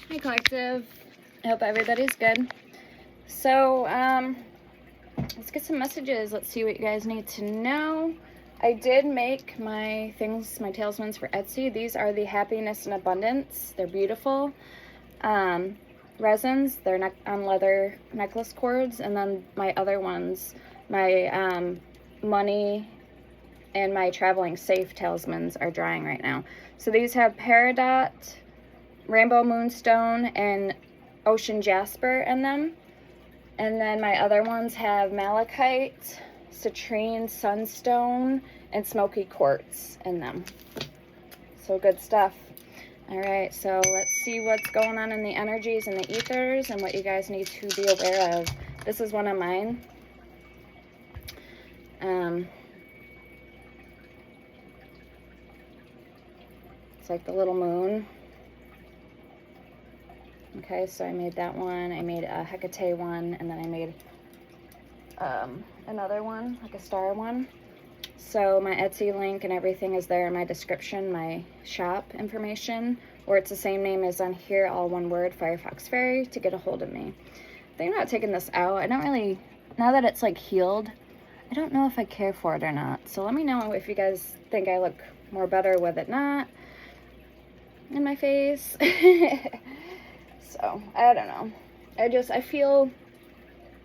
Hey collective, I hope everybody's good. So let's get some messages. Let's see what you guys need to know. I did make my things, my talismans for Etsy. These are the Happiness and Abundance. They're beautiful resins. They're on leather necklace cords, and then my other ones, my money and my traveling safe talismans are drying right now. So these have peridot, rainbow moonstone, and ocean jasper in them. And then my other ones have malachite, citrine, sunstone, and smoky quartz in them. So good stuff. All right, so let's see what's going on in the energies and the ethers and what you guys need to be aware of. This is one of mine. It's like the little moon. Okay, so I made that one. I made a Hecate one, and then I made another one, like a star one. So my Etsy link and everything is there in my description, my shop information, or it's the same name as on here, all one word, Firefox Fairy, to get a hold of me. I think I'm not taking this out. I don't really, now that it's like healed, I don't know if I care for it or not. So let me know if you guys think I look more better with it not in my face. So, I don't know. I feel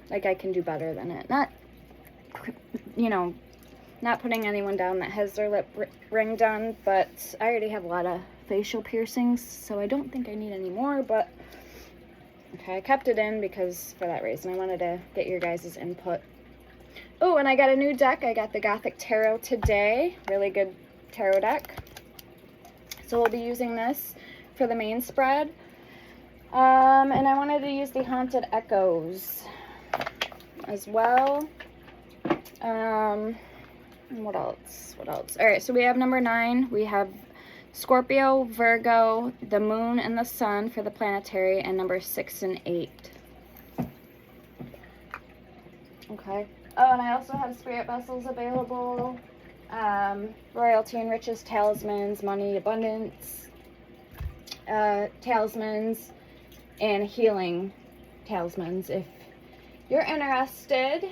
like I can do better than it. Not, you know, not putting anyone down that has their lip ring done, but I already have a lot of facial piercings, so I don't think I need any more, but okay, I kept it in because, for that reason, I wanted to get your guys' input. Oh, and I got a new deck. I got the Gothic Tarot today. Really good tarot deck. So we'll be using this for the main spread. And I wanted to use the Haunted Echoes as well. What else? All right, so we have number 9. We have Scorpio, Virgo, the Moon, and the Sun for the planetary, and number 6 and 8. Okay. Oh, and I also have spirit vessels available. Royalty and Riches talismans, money, abundance talismans, and healing talismans if you're interested.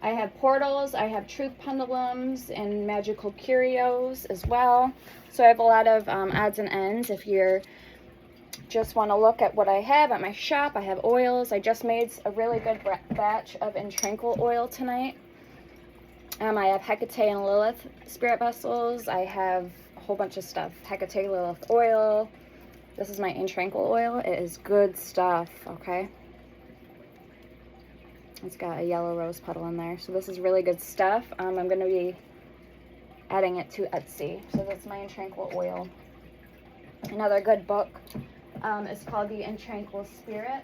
I have portals, I have truth pendulums, and magical curios as well. So I have a lot of odds and ends if you're just want to look at what I have at my shop. I have oils. I just made a really good batch of Intranquil oil tonight. I have Hecate and Lilith spirit vessels. I have a whole bunch of stuff. Hecate, Lilith oil. This is my Intranquil oil. It is good stuff, okay? It's got a yellow rose petal in there. So this is really good stuff. I'm going to be adding it to Etsy. So that's my Intranquil oil. Another good book is called the Intranquil Spirit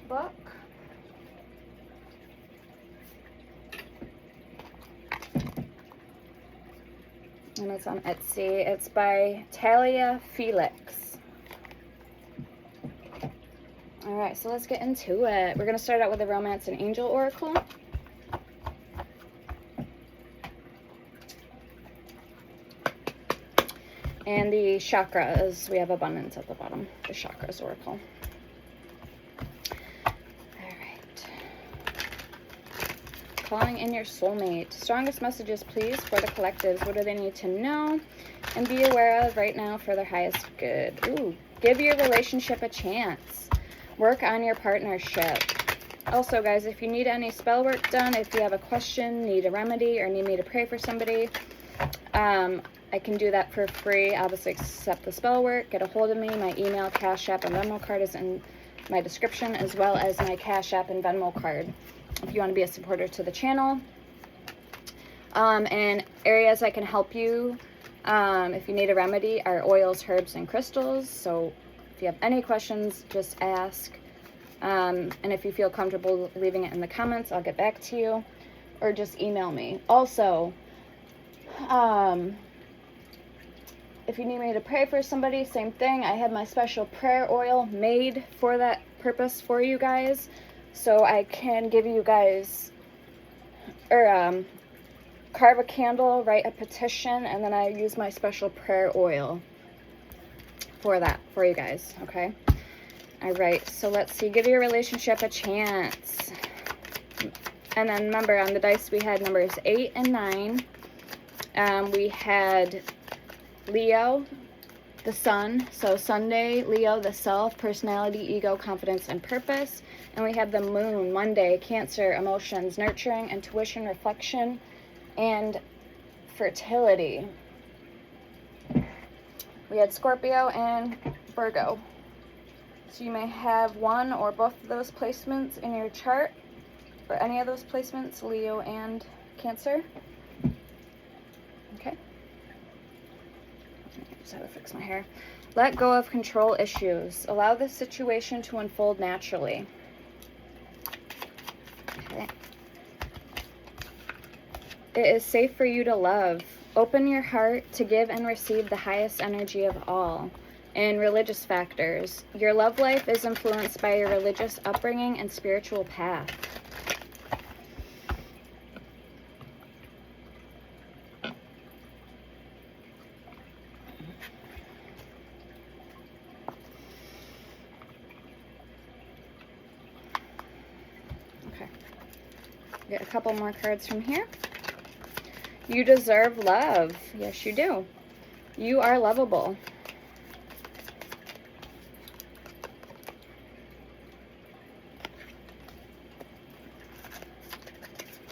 book. And it's on Etsy. It's by Talia Felix. Alright, so let's get into it. We're going to start out with the Romance and Angel Oracle. And the chakras. We have abundance at the bottom. The chakras oracle. Alright. Calling in your soulmate. Strongest messages, please, for the collectives. What do they need to know and be aware of right now for their highest good? Ooh, give your relationship a chance. Work on your partnership. Also, guys, if you need any spell work done, if you have a question, need a remedy, or need me to pray for somebody, I can do that for free. Obviously, accept the spell work. Get a hold of me. My email, Cash App, and Venmo card is in my description, as well as my Cash App and Venmo card if you want to be a supporter to the channel. And areas I can help you if you need a remedy are oils, herbs, and crystals. So if you have any questions, just ask. And if you feel comfortable leaving it in the comments, I'll get back to you. Or just email me. Also, if you need me to pray for somebody, same thing. I have my special prayer oil made for that purpose for you guys. So I can give you guys, or carve a candle, write a petition, and then I use my special prayer oil for you guys, okay? All right, so let's see. Give your relationship a chance. And then remember, on the dice we had numbers 8 and 9. We had Leo, the sun. So Sunday, Leo, the self, personality, ego, confidence, and purpose. And we have the moon, Monday, Cancer, emotions, nurturing, intuition, reflection, and fertility. We had Scorpio and Virgo. So you may have one or both of those placements in your chart, or any of those placements, Leo and Cancer. Okay. Just have to fix my hair. Let go of control issues. Allow the situation to unfold naturally. Okay. It is safe for you to love. Open your heart to give and receive the highest energy of all. And religious factors. Your love life is influenced by your religious upbringing and spiritual path. Okay. Get a couple more cards from here. You deserve love. Yes, you do. You are lovable.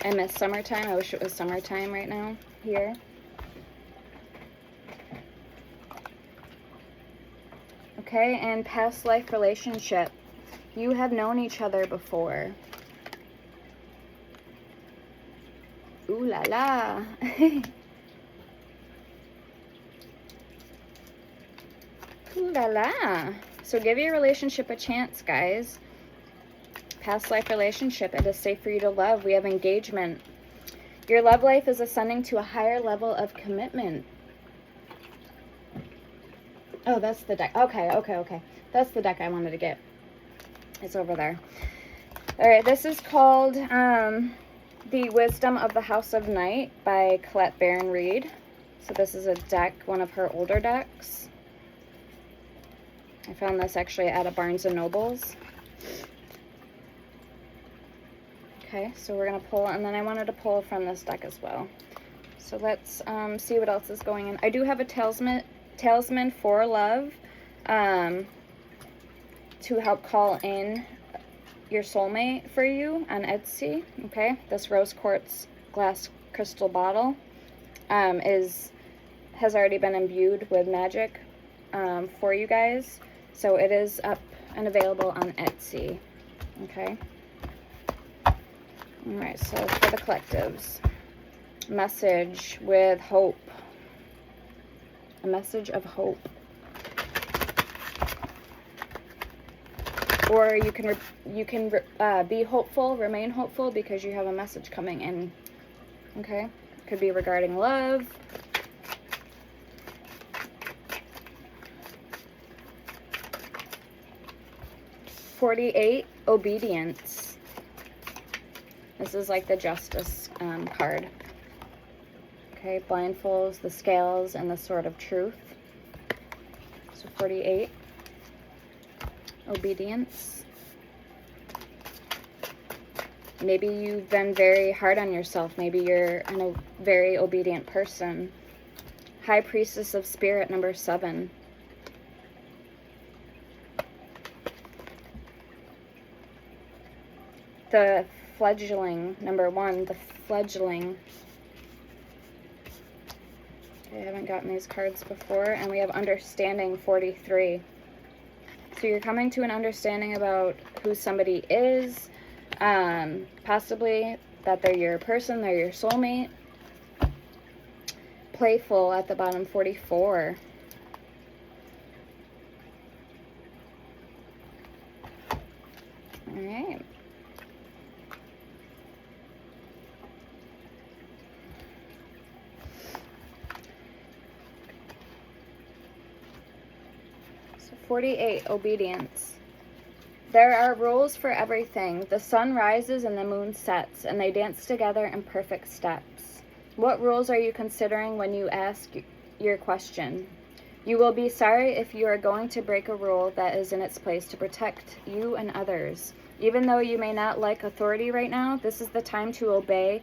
I miss summertime. I wish it was summertime right now here. Okay, and past life relationship. You have known each other before. Ooh la la. Ooh la la. So give your relationship a chance, guys. Past life relationship. It is safe for you to love. We have engagement. Your love life is ascending to a higher level of commitment. Oh, that's the deck. Okay. That's the deck I wanted to get. It's over there. All right, this is called The Wisdom of the House of Night by Colette Baron Reed. So this is a deck, one of her older decks. I found this actually at a Barnes & Noble's. Okay, so we're going to pull, and then I wanted to pull from this deck as well. So let's see what else is going in. I do have a Talisman for Love to help call in your soulmate for you on Etsy. Okay, this rose quartz glass crystal bottle has already been imbued with magic for you guys. So it is up and available on Etsy. Okay. Alright, so for the collectives, message with hope. A message of hope. Or you can be hopeful, remain hopeful, because you have a message coming in. Okay? Could be regarding love. $48, obedience. This is like the Justice card. Okay, blindfolds, the scales, and the sword of truth. So 48. Obedience. Maybe you've been very hard on yourself. Maybe you're a very obedient person. High Priestess of Spirit, number 7. The Fledgling, number 1, the Fledgling. Okay, I haven't gotten these cards before. And we have Understanding, 43. So you're coming to an understanding about who somebody is, possibly that they're your person, they're your soulmate. Playful at the bottom, 44. All right. So 48, obedience. There are rules for everything. The sun rises and the moon sets, and they dance together in perfect steps. What rules are you considering when you ask your question? You will be sorry if you are going to break a rule that is in its place to protect you and others. Even though you may not like authority right now, this is the time to obey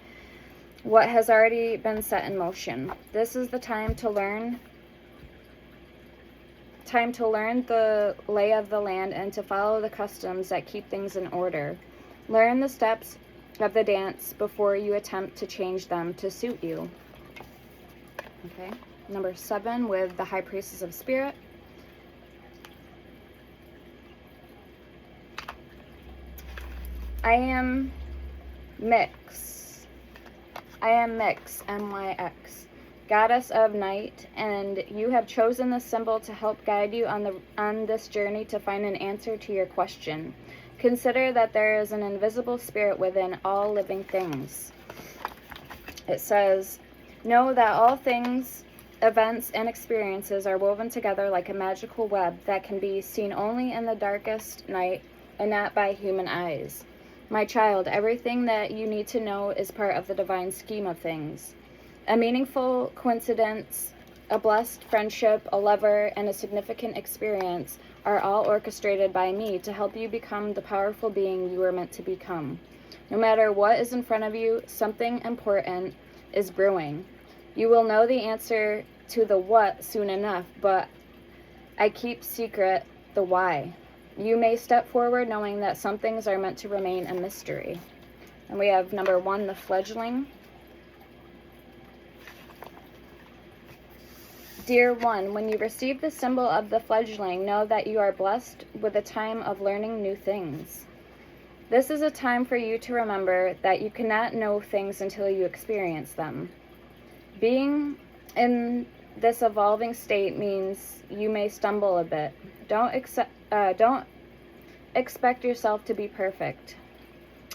what has already been set in motion. This is the time to learn the lay of the land and to follow the customs that keep things in order. Learn the steps of the dance before you attempt to change them to suit you. Okay. Number 7 with the High Priestess of Spirit. I am Mix. I am Mix, M-Y-X, goddess of night, and you have chosen the symbol to help guide you on this journey to find an answer to your question. Consider that there is an invisible spirit within all living things. It says, know that all things, events, and experiences are woven together like a magical web that can be seen only in the darkest night and not by human eyes. My child, everything that you need to know is part of the divine scheme of things. A meaningful coincidence, a blessed friendship, a lover, and a significant experience are all orchestrated by me to help you become the powerful being you are meant to become. No matter what is in front of you, something important is brewing. You will know the answer to the what soon enough, but I keep secret the why. You may step forward knowing that some things are meant to remain a mystery. And we have number 1, the fledgling. Dear one, when you receive the symbol of the fledgling, know that you are blessed with a time of learning new things. This is a time for you to remember that you cannot know things until you experience them. Being in this evolving state means you may stumble a bit. Don't expect yourself to be perfect.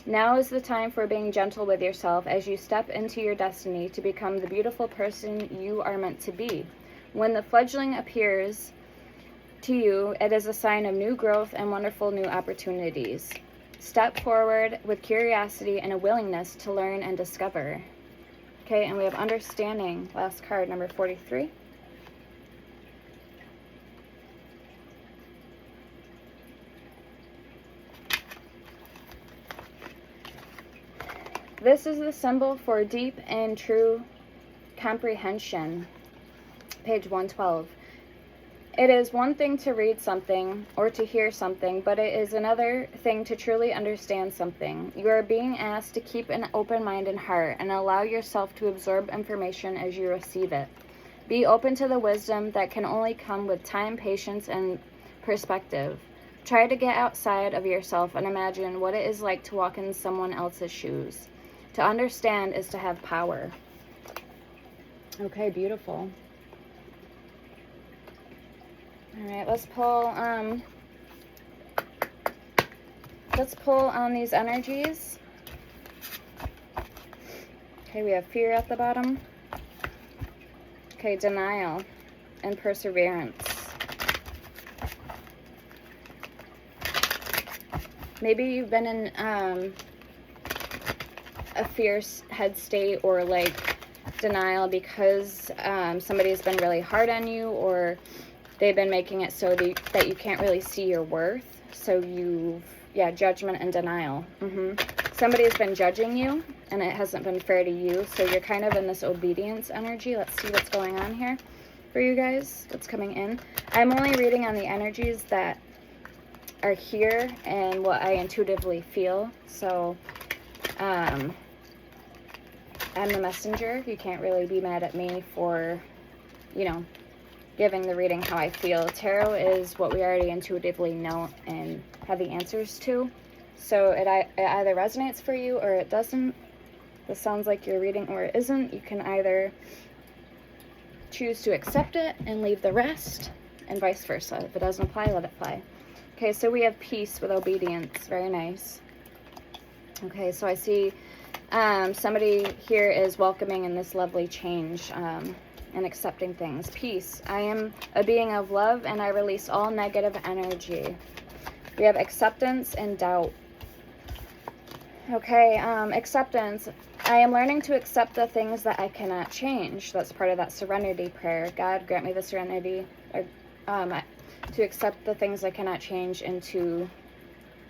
Now is the time for being gentle with yourself as you step into your destiny to become the beautiful person you are meant to be. When the fledgling appears to you, it is a sign of new growth and wonderful new opportunities. Step forward with curiosity and a willingness to learn and discover. Okay, and we have understanding, last card, number 43. This is the symbol for deep and true comprehension. Page 112. It is one thing to read something or to hear something, but it is another thing to truly understand something. You are being asked to keep an open mind and heart and allow yourself to absorb information as you receive it. Be open to the wisdom that can only come with time, patience, and perspective. Try to get outside of yourself and imagine what it is like to walk in someone else's shoes. To understand is to have power. Okay, beautiful. All right, let's pull on these energies. Okay, we have fear at the bottom. Okay, denial and perseverance. Maybe you've been in a fierce head state or like denial because somebody's been really hard on you, or they've been making it so that you can't really see your worth. So judgment and denial. Somebody's been judging you and it hasn't been fair to you. So you're kind of in this obedience energy. Let's see what's going on here for you guys. What's coming in. I'm only reading on the energies that are here and what I intuitively feel. So I'm the messenger. You can't really be mad at me for, giving the reading how I feel. Tarot is what we already intuitively know and have the answers to. So it either resonates for you or it doesn't. This sounds like you're reading or it isn't. You can either choose to accept it and leave the rest, and vice versa. If it doesn't apply, let it fly. Okay, so we have peace with obedience. Very nice. Okay, so I see somebody here is welcoming in this lovely change. And accepting things. Peace. I am a being of love and I release all negative energy. We have acceptance and doubt. Okay, acceptance. I am learning to accept the things that I cannot change. That's part of that serenity prayer. God, grant me the serenity to accept the things I cannot change and to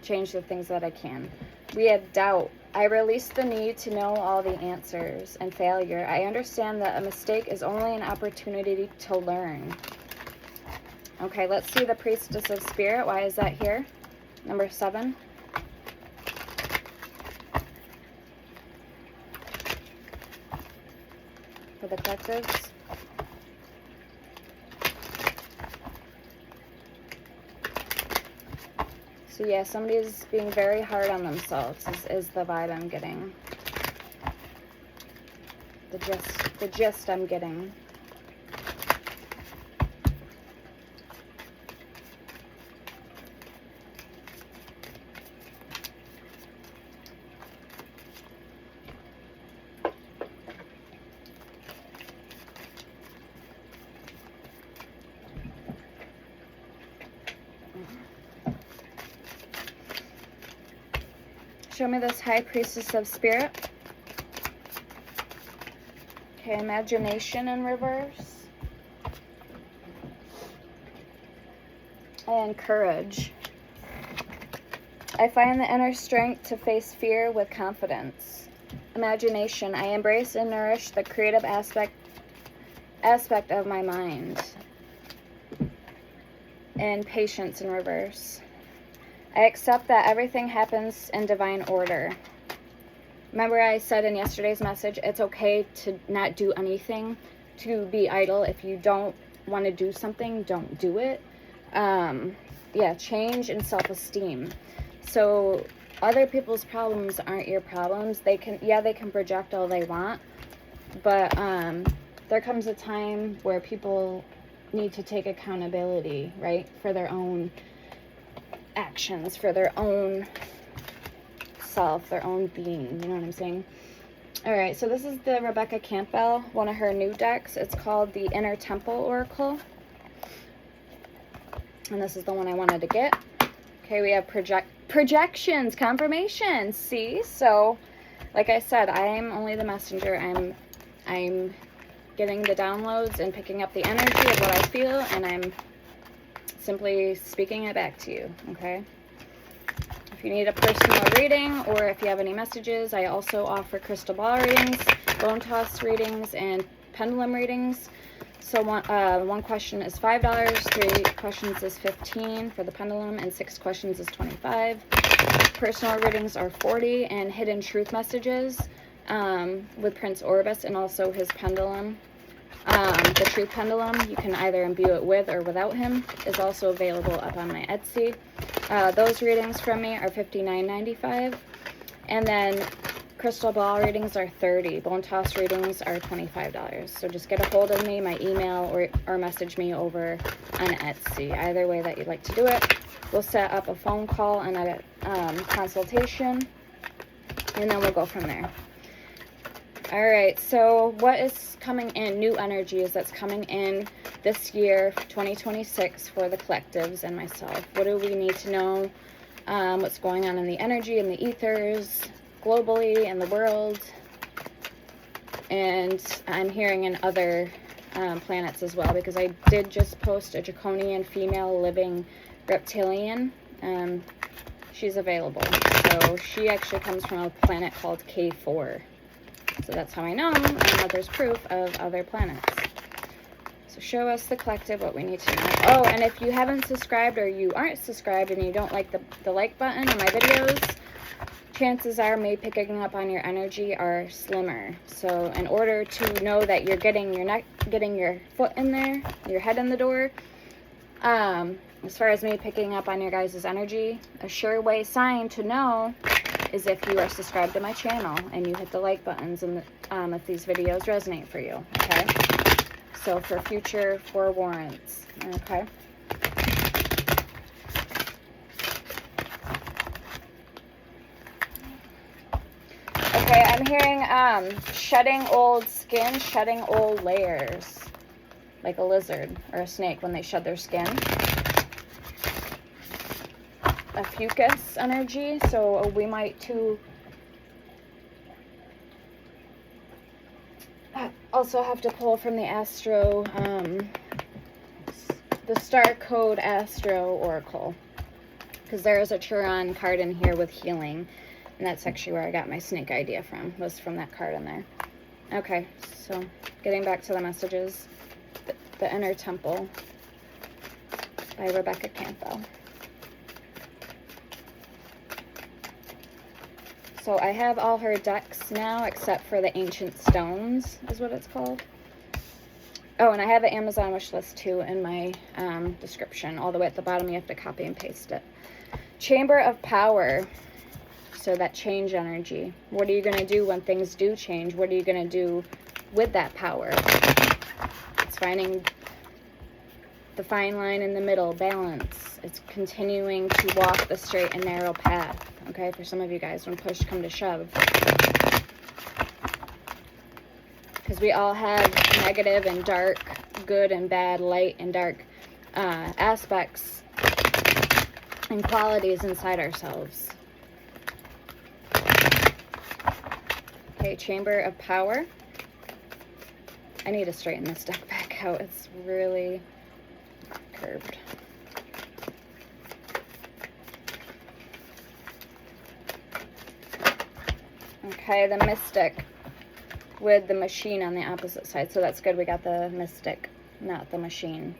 change the things that I can. We had doubt. I release the need to know all the answers and failure. I understand that a mistake is only an opportunity to learn. Okay, let's see the Priestess of Spirit. Why is that here? Number 7. For the collectives. So yeah, somebody's being very hard on themselves is the vibe I'm getting. The gist I'm getting. Show me this High Priestess of Spirit. Okay, imagination in reverse. And courage. I find the inner strength to face fear with confidence. Imagination. I embrace and nourish the creative aspect of my mind. And patience in reverse. I accept that everything happens in divine order. Remember I said in yesterday's message, it's okay to not do anything, to be idle. If you don't want to do something, don't do it. Yeah, change and self-esteem. So other people's problems aren't your problems. They can project all they want, but there comes a time where people need to take accountability, right, for their own actions, for their own self, their own being, you know what I'm saying? All right, so this is the Rebecca Campbell, one of her new decks. It's called the Inner Temple Oracle, and this is the one I wanted to get. Okay, we have projections, confirmations. See, so like I said, I am only the messenger. I'm getting the downloads and picking up the energy of what I feel, and I'm simply speaking it back to you, okay? If you need a personal reading or if you have any messages, I also offer crystal ball readings, bone toss readings, and pendulum readings. So one question is $5, 3 questions is $15 for the pendulum, and 6 questions is $25. Personal readings are $40, and hidden truth messages with Prince Orbis and also his pendulum. The Truth Pendulum, you can either imbue it with or without him, is also available up on my Etsy. Those readings from me are $59.95. And then crystal ball readings are $30. Bone toss readings are $25. So just get a hold of me, my email, or message me over on Etsy. Either way that you'd like to do it. We'll set up a phone call and a consultation, and then we'll go from there. All right, so what is coming in, new energies that's coming in this year, 2026, for the collectives and myself? What do we need to know? What's going on in the energy, in the ethers, globally, in the world? And I'm hearing in other planets as well, because I did just post a draconian female living reptilian. She's available. So she actually comes from a planet called K4. So that's how I know, and that there's proof of other planets. So show us, the collective, what we need to know. Oh, and if you haven't subscribed or you aren't subscribed and you don't like the like button on my videos, chances are me picking up on your energy are slimmer. So in order to know that you're getting your foot in there, your head in the door, as far as me picking up on your guys' energy, a sure way sign to know is if you are subscribed to my channel and you hit the like buttons and if these videos resonate for you, okay? So for future forewarrants, okay? Okay, I'm hearing shedding old skin, shedding old layers, like a lizard or a snake when they shed their skin. A fucus energy, so we might too also have to pull from the astro the Star Code Astro Oracle. Because there is a Chiron card in here with healing. And that's actually where I got my snake idea from, was from that card in there. Okay, so getting back to the messages. The Inner Temple by Rebecca Campbell. So I have all her decks now, except for the Ancient Stones, is what it's called. Oh, and I have an Amazon wish list too in my description. All the way at the bottom, you have to copy and paste it. Chamber of Power. So that change energy. What are you going to do when things do change? What are you going to do with that power? It's finding the fine line in the middle, balance. It's continuing to walk the straight and narrow path. Okay, for some of you guys, when push come to shove. Because we all have negative and dark, good and bad, light and dark aspects and qualities inside ourselves. Okay, Chamber of Power. I need to straighten this deck back out. It's really curved. Okay, the Mystic with the machine on the opposite side. So that's good. We got the Mystic, not the machine.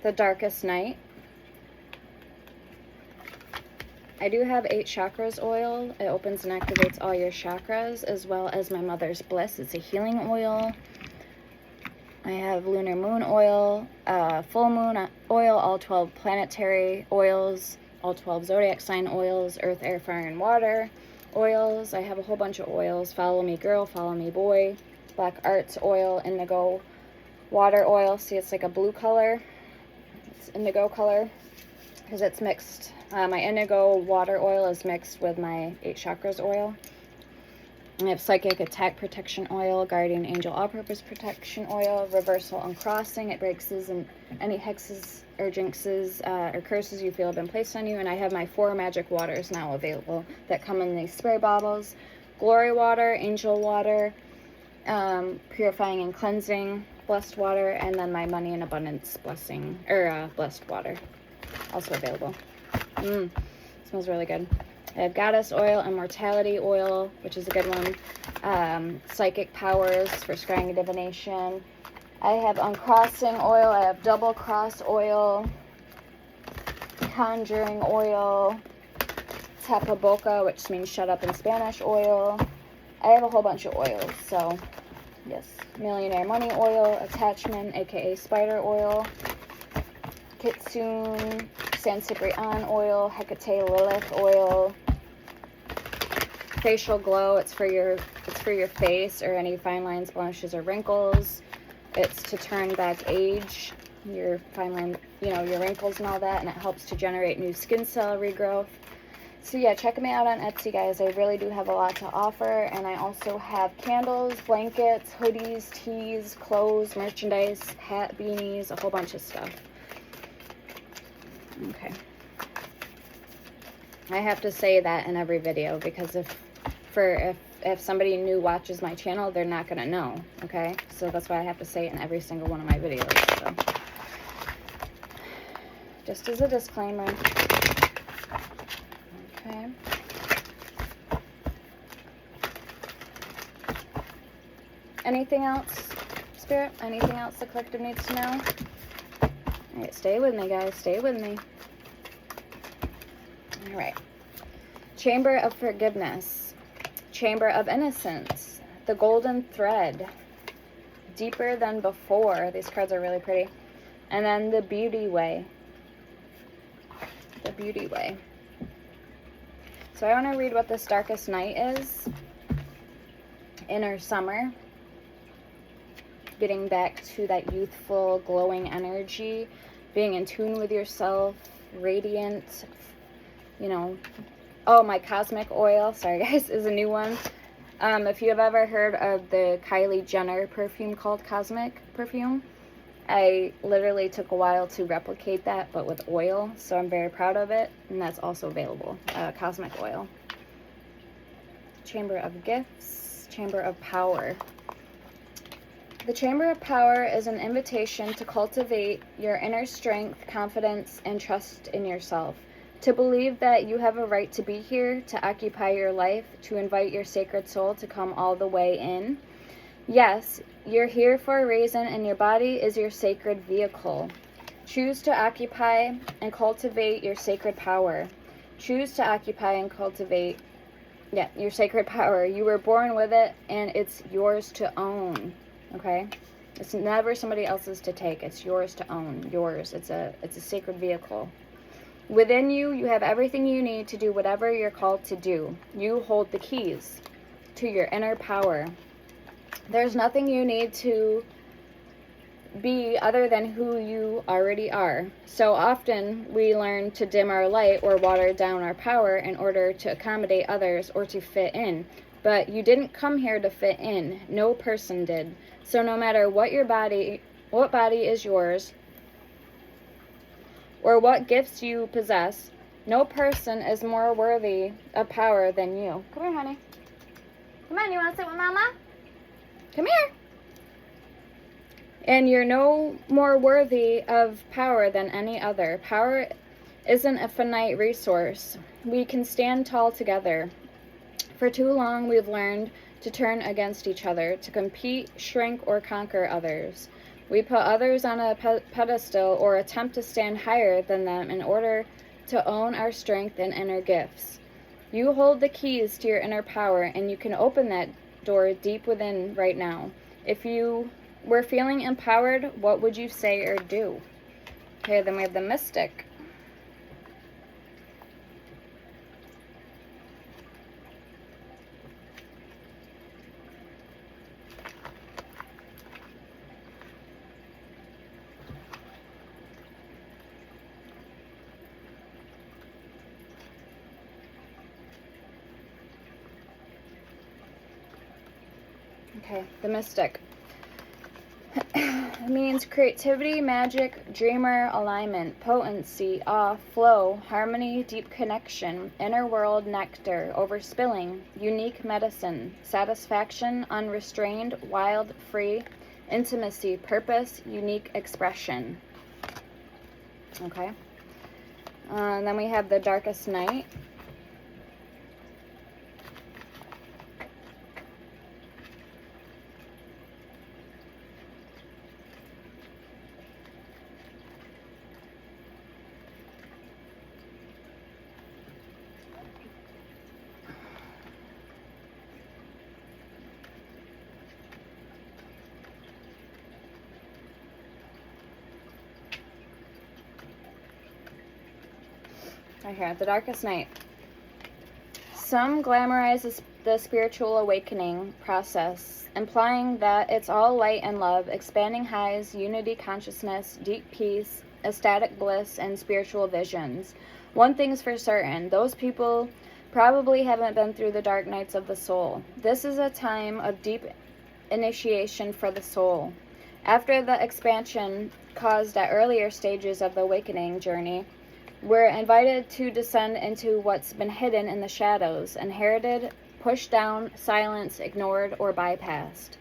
The Darkest Night. I do have 8 chakras oil. It opens and activates all your chakras, as well as my Mother's Bliss. It's a healing oil. I have lunar moon oil, full moon oil, all 12 planetary oils, all 12 zodiac sign oils, earth, air, fire, and water oils. I have a whole bunch of oils. Follow me girl, follow me boy, black arts oil, indigo water oil. See, it's like a blue color. It's indigo color because it's mixed. My indigo water oil is mixed with my 8 chakras oil. I have Psychic Attack Protection Oil, Guardian Angel All-Purpose Protection Oil, Reversal Uncrossing. It breaks and any hexes or jinxes or curses you feel have been placed on you. And I have my 4 magic waters now available that come in these spray bottles. Glory Water, Angel Water, Purifying and Cleansing, Blessed Water, and then my Money and Abundance Blessing, or Blessed Water, also available. Smells really good. I have Goddess Oil, Immortality Oil, which is a good one. Psychic Powers for Scrying and Divination. I have Uncrossing Oil. I have Double Cross Oil. Conjuring Oil. Tapaboca, which means shut up in Spanish oil. I have a whole bunch of oils, so yes. Millionaire Money Oil. Attachment, aka Spider Oil. Kitsune, San Ciprian Oil. Hecate Lilith Oil. Facial Glow, it's for your face or any fine lines, blemishes, or wrinkles. It's to turn back age, your fine line, your wrinkles and all that, and it helps to generate new skin cell regrowth. So yeah, check me out on Etsy, guys. I really do have a lot to offer, and I also have candles, blankets, hoodies, tees, clothes, merchandise, hat, beanies, a whole bunch of stuff. Okay. I have to say that in every video because if somebody new watches my channel, they're not gonna know, okay? So that's why I have to say it in every single one of my videos. So just as a disclaimer. Okay. Anything else, Spirit? Anything else the collective needs to know? All right, stay with me, guys. Stay with me. All right. Chamber of Forgiveness. Chamber of Innocence. The Golden Thread. Deeper Than Before. These cards are really pretty. And then the Beauty Way. The Beauty Way. So I want to read what this Darkest Night is. Inner Summer. Getting back to that youthful, glowing energy. Being in tune with yourself. Radiant. Oh, my Cosmic Oil, sorry guys, is a new one. If you have ever heard of the Kylie Jenner perfume called Cosmic perfume, I literally took a while to replicate that, but with oil, so I'm very proud of it, and that's also available, Cosmic Oil. Chamber of Gifts, Chamber of Power. The Chamber of Power is an invitation to cultivate your inner strength, confidence, and trust in yourself. To believe that you have a right to be here, to occupy your life, to invite your sacred soul to come all the way in. Yes, you're here for a reason, and your body is your sacred vehicle. Choose to occupy and cultivate your sacred power. Choose to occupy and cultivate, your sacred power. You were born with it, and it's yours to own. Okay? It's never somebody else's to take. It's yours to own. Yours. It's a sacred vehicle. Within you, you have everything you need to do whatever you're called to do. You hold the keys to your inner power. There's nothing you need to be other than who you already are. So often we learn to dim our light or water down our power in order to accommodate others or to fit in. But you didn't come here to fit in. No person did. So no matter what body is yours, or what gifts you possess, no person is more worthy of power than you. Come here, honey. Come on, you want to sit with Mama? Come here. And you're no more worthy of power than any other. Power isn't a finite resource. We can stand tall together. For too long, we've learned to turn against each other, to compete, shrink, or conquer others. We put others on a pedestal or attempt to stand higher than them in order to own our strength and inner gifts. You hold the keys to your inner power, and you can open that door deep within right now. If you were feeling empowered, what would you say or do? Okay, then we have the Mystic. Okay, the Mystic. It means creativity, magic, dreamer, alignment, potency, awe, flow, harmony, deep connection, inner world nectar, overspilling, unique medicine, satisfaction, unrestrained, wild, free, intimacy, purpose, unique expression. Okay. And then we have the Darkest Night. Right here, the Darkest Night. Some glamorize the spiritual awakening process, implying that it's all light and love, expanding highs, unity consciousness, deep peace, ecstatic bliss, and spiritual visions. One thing's for certain, those people probably haven't been through the dark nights of the soul. This is a time of deep initiation for the soul. After the expansion caused at earlier stages of the awakening journey, we're invited to descend into what's been hidden in the shadows, inherited, pushed down, silenced, ignored, or bypassed.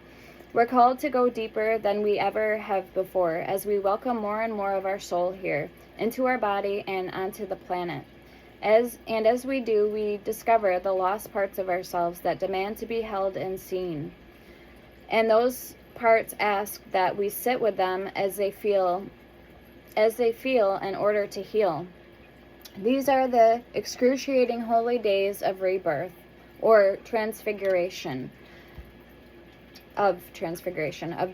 We're called to go deeper than we ever have before as we welcome more and more of our soul here, into our body and onto the planet. As we do, we discover the lost parts of ourselves that demand to be held and seen. And those parts ask that we sit with them as they feel in order to heal. These are the excruciating holy days of rebirth, or transfiguration, of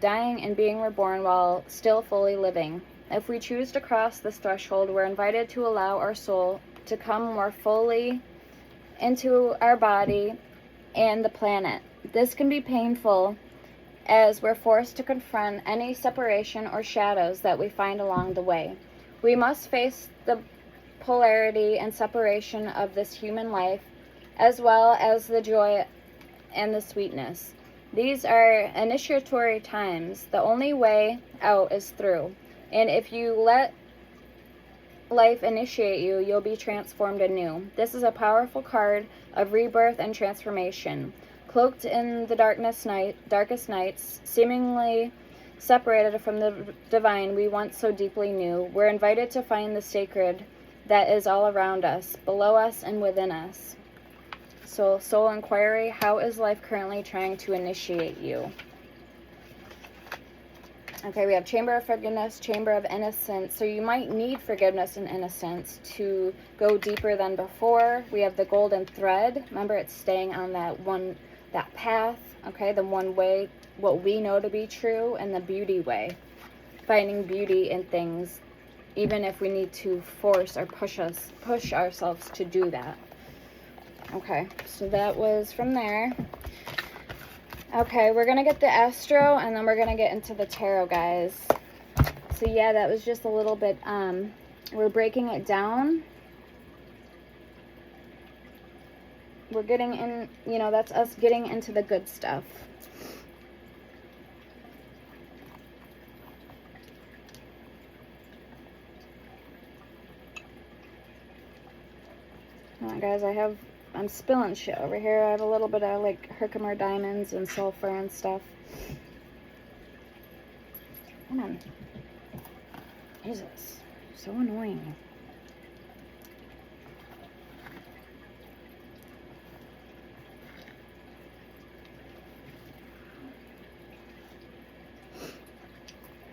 dying and being reborn while still fully living. If we choose to cross this threshold, we're invited to allow our soul to come more fully into our body and the planet. This can be painful as we're forced to confront any separation or shadows that we find along the way. We must face the polarity and separation of this human life, as well as the joy and the sweetness. These are initiatory times. The only way out is through. And if you let life initiate you, you'll be transformed anew. This is a powerful card of rebirth and transformation. Cloaked in the darkest nights, seemingly separated from the divine we once so deeply knew, we're invited to find the sacred that is all around us, below us, and within us. So, soul inquiry, how is life currently trying to initiate you? Okay, we have Chamber of Forgiveness, Chamber of Innocence. So you might need forgiveness and innocence to go deeper than before. We have the Golden Thread. Remember, it's staying on that path, okay, the one way, what we know to be true, and the beauty way. Finding beauty in things, even if we need to force or push ourselves to do that. Okay, so that was from there. Okay, we're going to get the Astro, and then we're going to get into the Tarot, guys. So, yeah, that was just a little bit, we're breaking it down. We're getting in, you know, that's us getting into the good stuff. Come on, guys, I'm spilling shit over here. I have a little bit of, like, Herkimer diamonds and sulfur and stuff. Come on. Jesus. So annoying.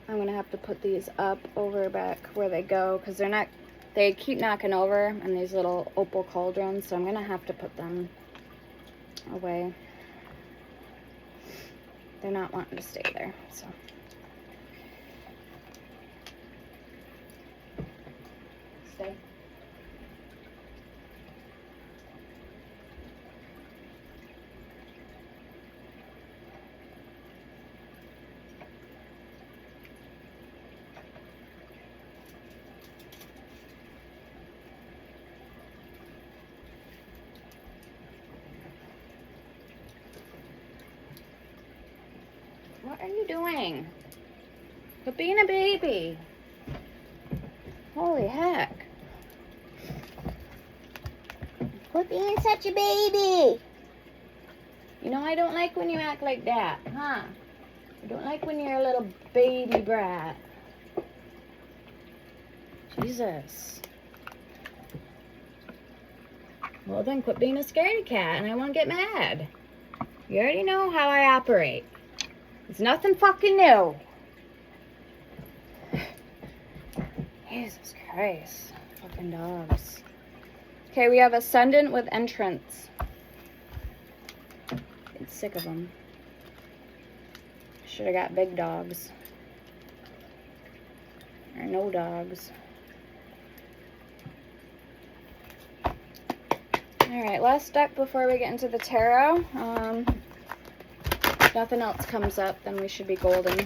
I'm going to have to put these up over back where they go, because they keep knocking over in these little opal cauldrons, so I'm going to have to put them away. They're not wanting to stay there, so. Stay. What are you doing? Quit being a baby. Holy heck. Quit being such a baby. You know, I don't like when you act like that, huh? I don't like when you're a little baby brat. Jesus. Well, then quit being a scaredy cat, and I won't get mad. You already know how I operate. It's nothing fucking new. Jesus Christ. Fucking dogs. Okay, we have Ascendant with Entrance. Getting sick of them. Should have got big dogs. Or no dogs. Alright, last deck before we get into the tarot. If nothing else comes up, then we should be golden.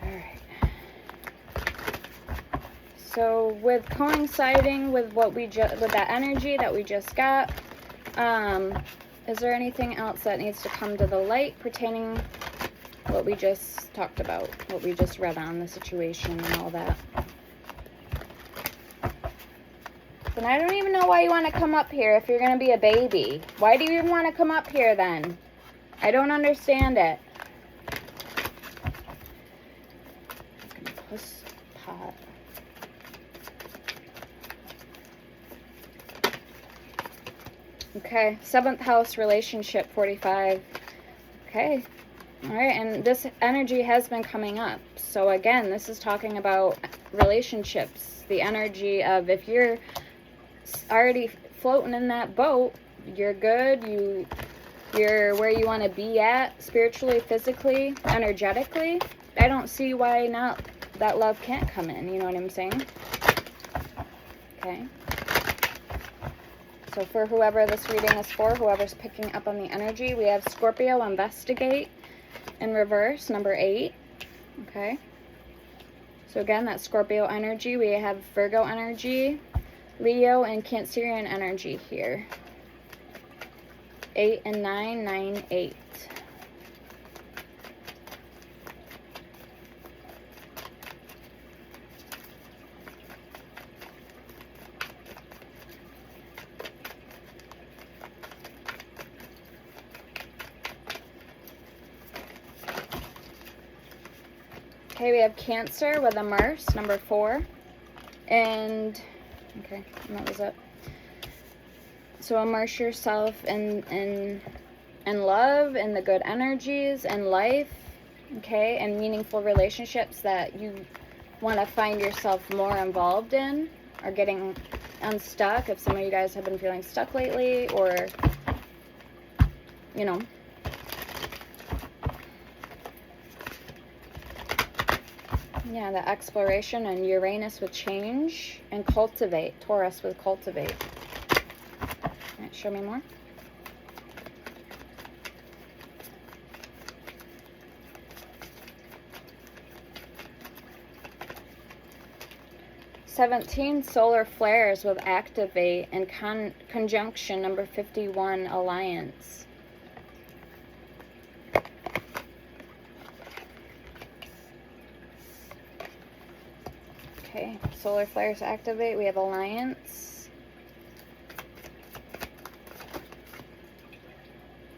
Alright. So with coinciding with what with that energy that we just got, is there anything else that needs to come to the light pertaining what we just talked about, what we just read on the situation and all that? And I don't even know why you want to come up here if you're going to be a baby. Why do you even want to come up here then? I don't understand it. Puss pot. Okay, 7th house, relationship, 45. Okay. All right, and this energy has been coming up. So again, this is talking about relationships. The energy of if you're already floating in that boat, you're good, you're where you want to be at spiritually, physically, energetically. I don't see why not that love can't come in, you know what I'm saying? Okay. So for whoever this reading is for, whoever's picking up on the energy, we have Scorpio, investigate, in reverse, number 8. Okay. So again, that's Scorpio energy. We have Virgo energy, Leo, and Cancerian energy here. 8 and 9, 9, 8. Okay, we have Cancer with immerse, number 4. And, okay, and that was it. So immerse yourself in love, in the good energies, in life, okay, and meaningful relationships that you want to find yourself more involved in, or getting unstuck. If some of you guys have been feeling stuck lately, or, you know. Yeah, the exploration, and Uranus with change, and cultivate, Taurus with cultivate. All right, show me more. "17 solar flares with activate and conjunction number 51 alliance." Okay, solar flares activate. We have alliance.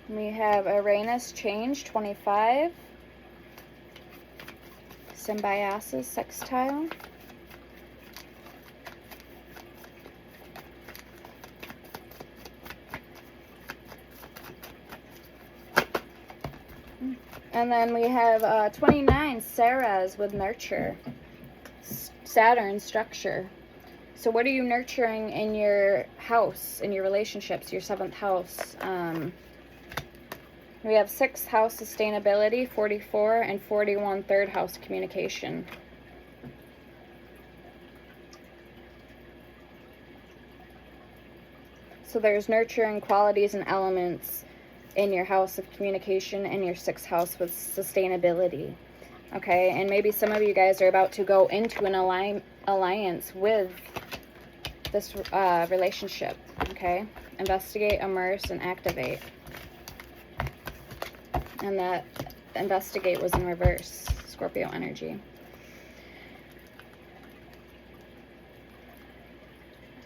We have Uranus change 25. Symbiosis sextile. And then we have 29 Sarahs with nurture. Saturn structure. So what are you nurturing in your house, in your relationships, your 7th house? We have 6th house sustainability, 44, and 41 3rd house communication. So there's nurturing qualities and elements in your house of communication and your 6th house with sustainability. Okay, and maybe some of you guys are about to go into an alliance with this relationship. Okay, investigate, immerse, and activate. And that investigate was in reverse, Scorpio energy.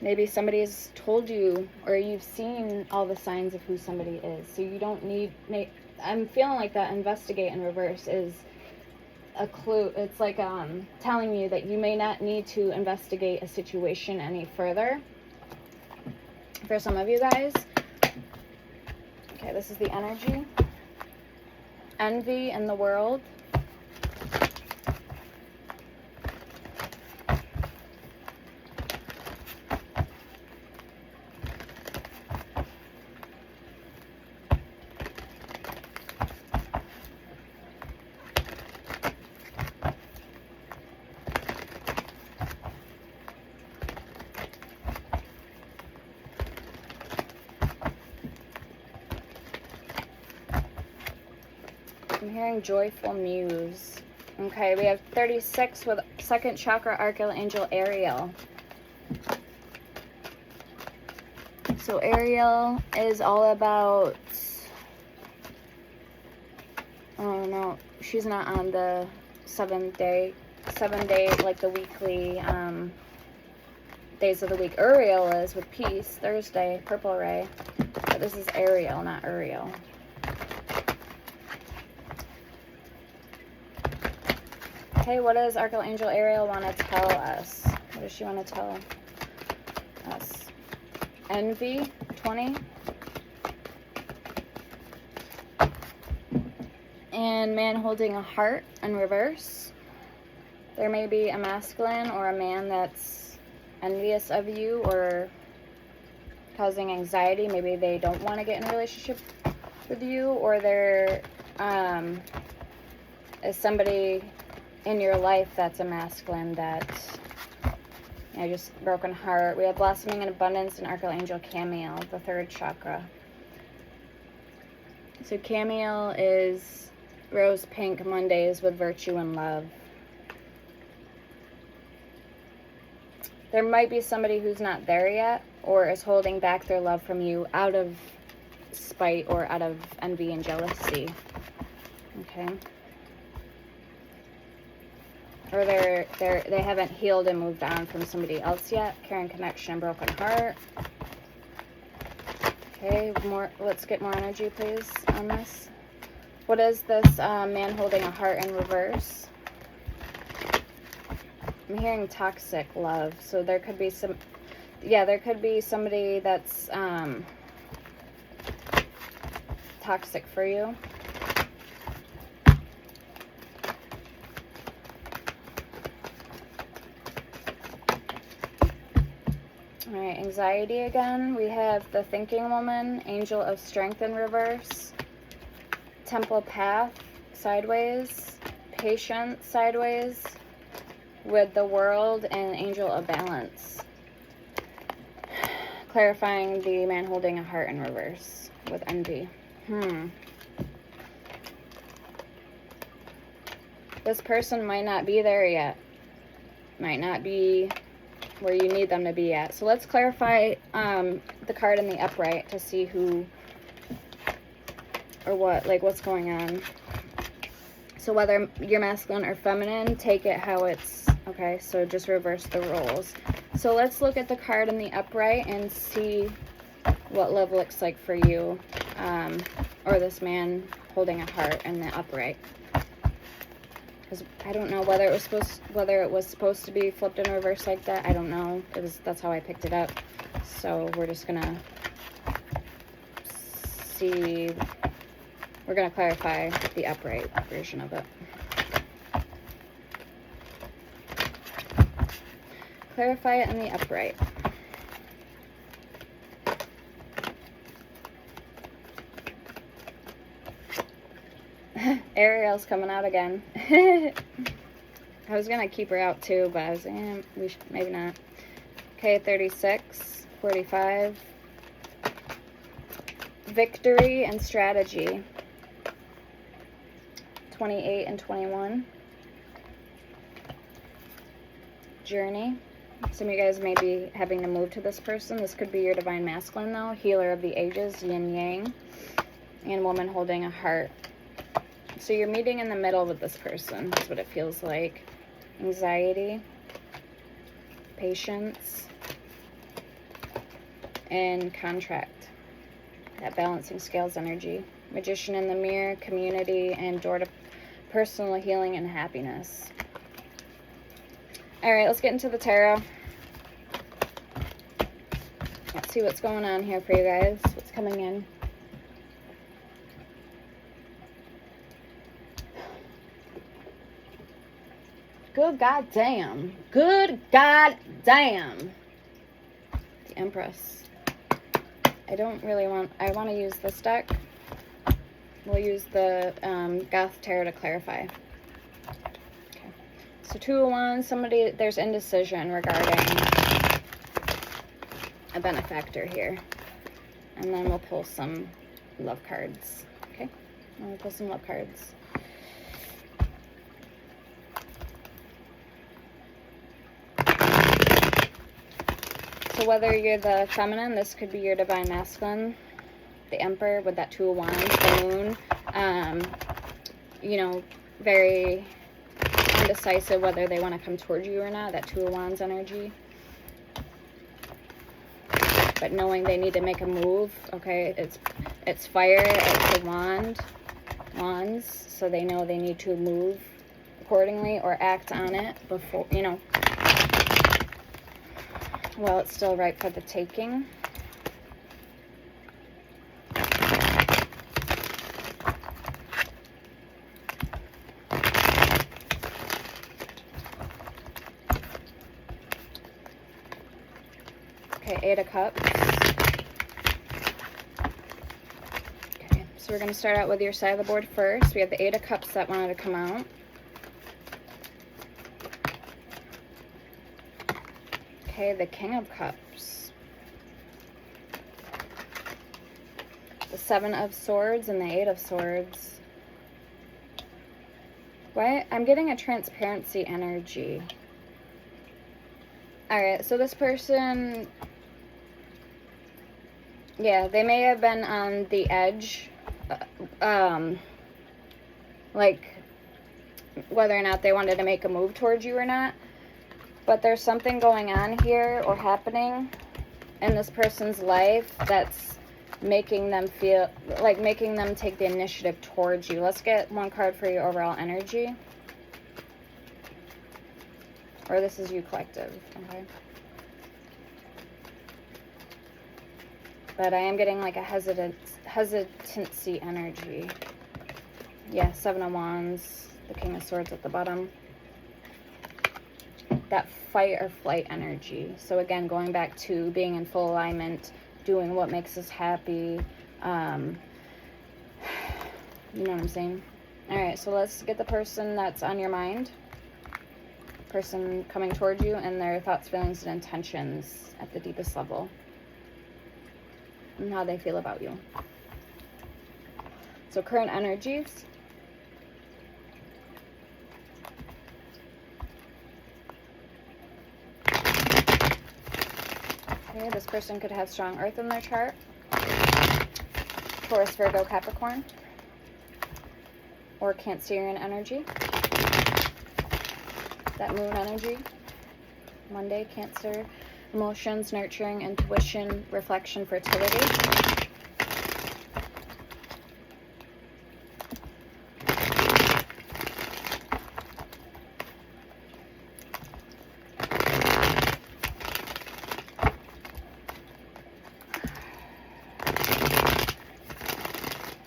Maybe somebody's told you, or you've seen all the signs of who somebody is. So you don't need, I'm feeling like that investigate in reverse is a clue. It's like telling you that you may not need to investigate a situation any further. For some of you guys. Okay, this is the energy. Envy in the world. I'm hearing joyful muse. Okay, we have 36 with 2nd chakra Archangel Ariel. So Ariel is all about, oh no, she's not on the 7 day, like the weekly days of the week. Uriel is with peace, Thursday, purple ray. But this is Ariel, not Uriel. Okay, what does Archangel Ariel want to tell us? What does she want to tell us? Envy, 20. And man holding a heart in reverse. There may be a masculine or a man that's envious of you or causing anxiety. Maybe they don't want to get in a relationship with you, or there is somebody in your life that's a masculine that, you know, just broken heart. We have blossoming in abundance and Archangel Camiel, the 3rd chakra. So Camiel is rose pink Mondays with virtue and love. There might be somebody who's not there yet, or is holding back their love from you out of spite or out of envy and jealousy. Okay. Or they haven't healed and moved on from somebody else yet. Caring connection and broken heart. Okay, let's get more energy, please, on this. What is this man holding a heart in reverse? I'm hearing toxic love. So there could be some, yeah, there could be somebody that's toxic for you. All right, anxiety again. We have the thinking woman, angel of strength in reverse, temple path sideways, patience sideways, with the world and angel of balance. Clarifying the man holding a heart in reverse with envy. This person might not be there yet. Might not be where you need them to be at. So let's clarify the card in the upright to see who or what, like what's going on. So whether you're masculine or feminine, take it how it's, okay, so just reverse the roles. So let's look at the card in the upright and see what love looks like for you, or this man holding a heart in the upright. Because I don't know whether it was supposed to be flipped in reverse like that. I don't know. That's how I picked it up. So we're just gonna see. We're gonna clarify the upright version of it. Clarify it in the upright. Ariel's coming out again. I was going to keep her out too, but I was like, maybe not. Okay, 36, 45. Victory and strategy. 28 and 21. Journey. Some of you guys may be having to move to this person. This could be your divine masculine though. Healer of the ages, yin yang. And woman holding a heart. So you're meeting in the middle with this person. That's what it feels like. Anxiety, patience, and contract. That balancing scales energy. Magician in the mirror, community, and door to personal healing and happiness. All right, let's get into the tarot. Let's see what's going on here for you guys. What's coming in. Good goddamn. Good goddamn. The Empress. I want to use this deck. We'll use the Goth Tarot to clarify. Okay. So 2 of Wands, there's indecision regarding a benefactor here. And then we'll pull some love cards. Okay? We'll pull some love cards. So whether you're the feminine, this could be your divine masculine, the Emperor with that 2 of Wands, the Moon, you know, very indecisive whether they want to come towards you or not, that 2 of Wands energy. But knowing they need to make a move, okay, it's fire, it's the wands, so they know they need to move accordingly or act on it before, you know, well, it's still ripe for the taking. Okay, 8 of Cups. Okay, so we're going to start out with your side of the board first. We have the 8 of Cups that wanted to come out. Okay, the King of Cups, the 7 of Swords, and the 8 of Swords. What? I'm getting a transparency energy. Alright, so this person, yeah, they may have been on the edge, like whether or not they wanted to make a move towards you or not. But there's something going on here or happening in this person's life that's making them feel, like making them take the initiative towards you. Let's get one card for your overall energy. Or this is you, collective, okay? But I am getting like a hesitancy energy. Yeah, Seven of Wands, the King of Swords at the bottom. That fight or flight energy. So again, going back to being in full alignment, doing what makes us happy. You know what I'm saying? All right, so let's get the person that's on your mind. Person coming towards you and their thoughts, feelings, and intentions at the deepest level. And how they feel about you. So current energies. Okay, this person could have strong earth in their chart. Taurus, Virgo, Capricorn. Or Cancerian energy. That moon energy. Monday, Cancer. Emotions, nurturing, intuition, reflection, fertility.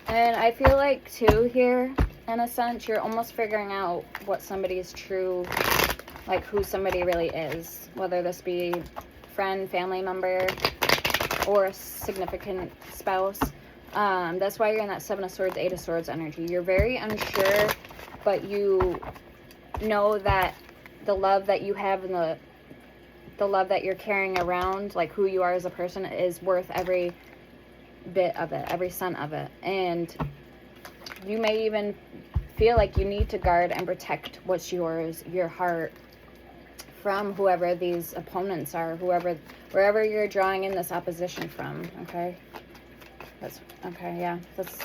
And I feel like, too, here, in a sense, you're almost figuring out what somebody's true, like who somebody really is. Whether this be friend, family member, or a significant spouse. That's why you're in that Seven of Swords, Eight of Swords energy. You're very unsure, but you know that the love that you have and the love that you're carrying around, like who you are as a person, is worth every bit of it, every cent of it. And you may even feel like you need to guard and protect what's yours, your heart, from whoever these opponents are, wherever you're drawing in this opposition from, okay? That's, okay, yeah. That's,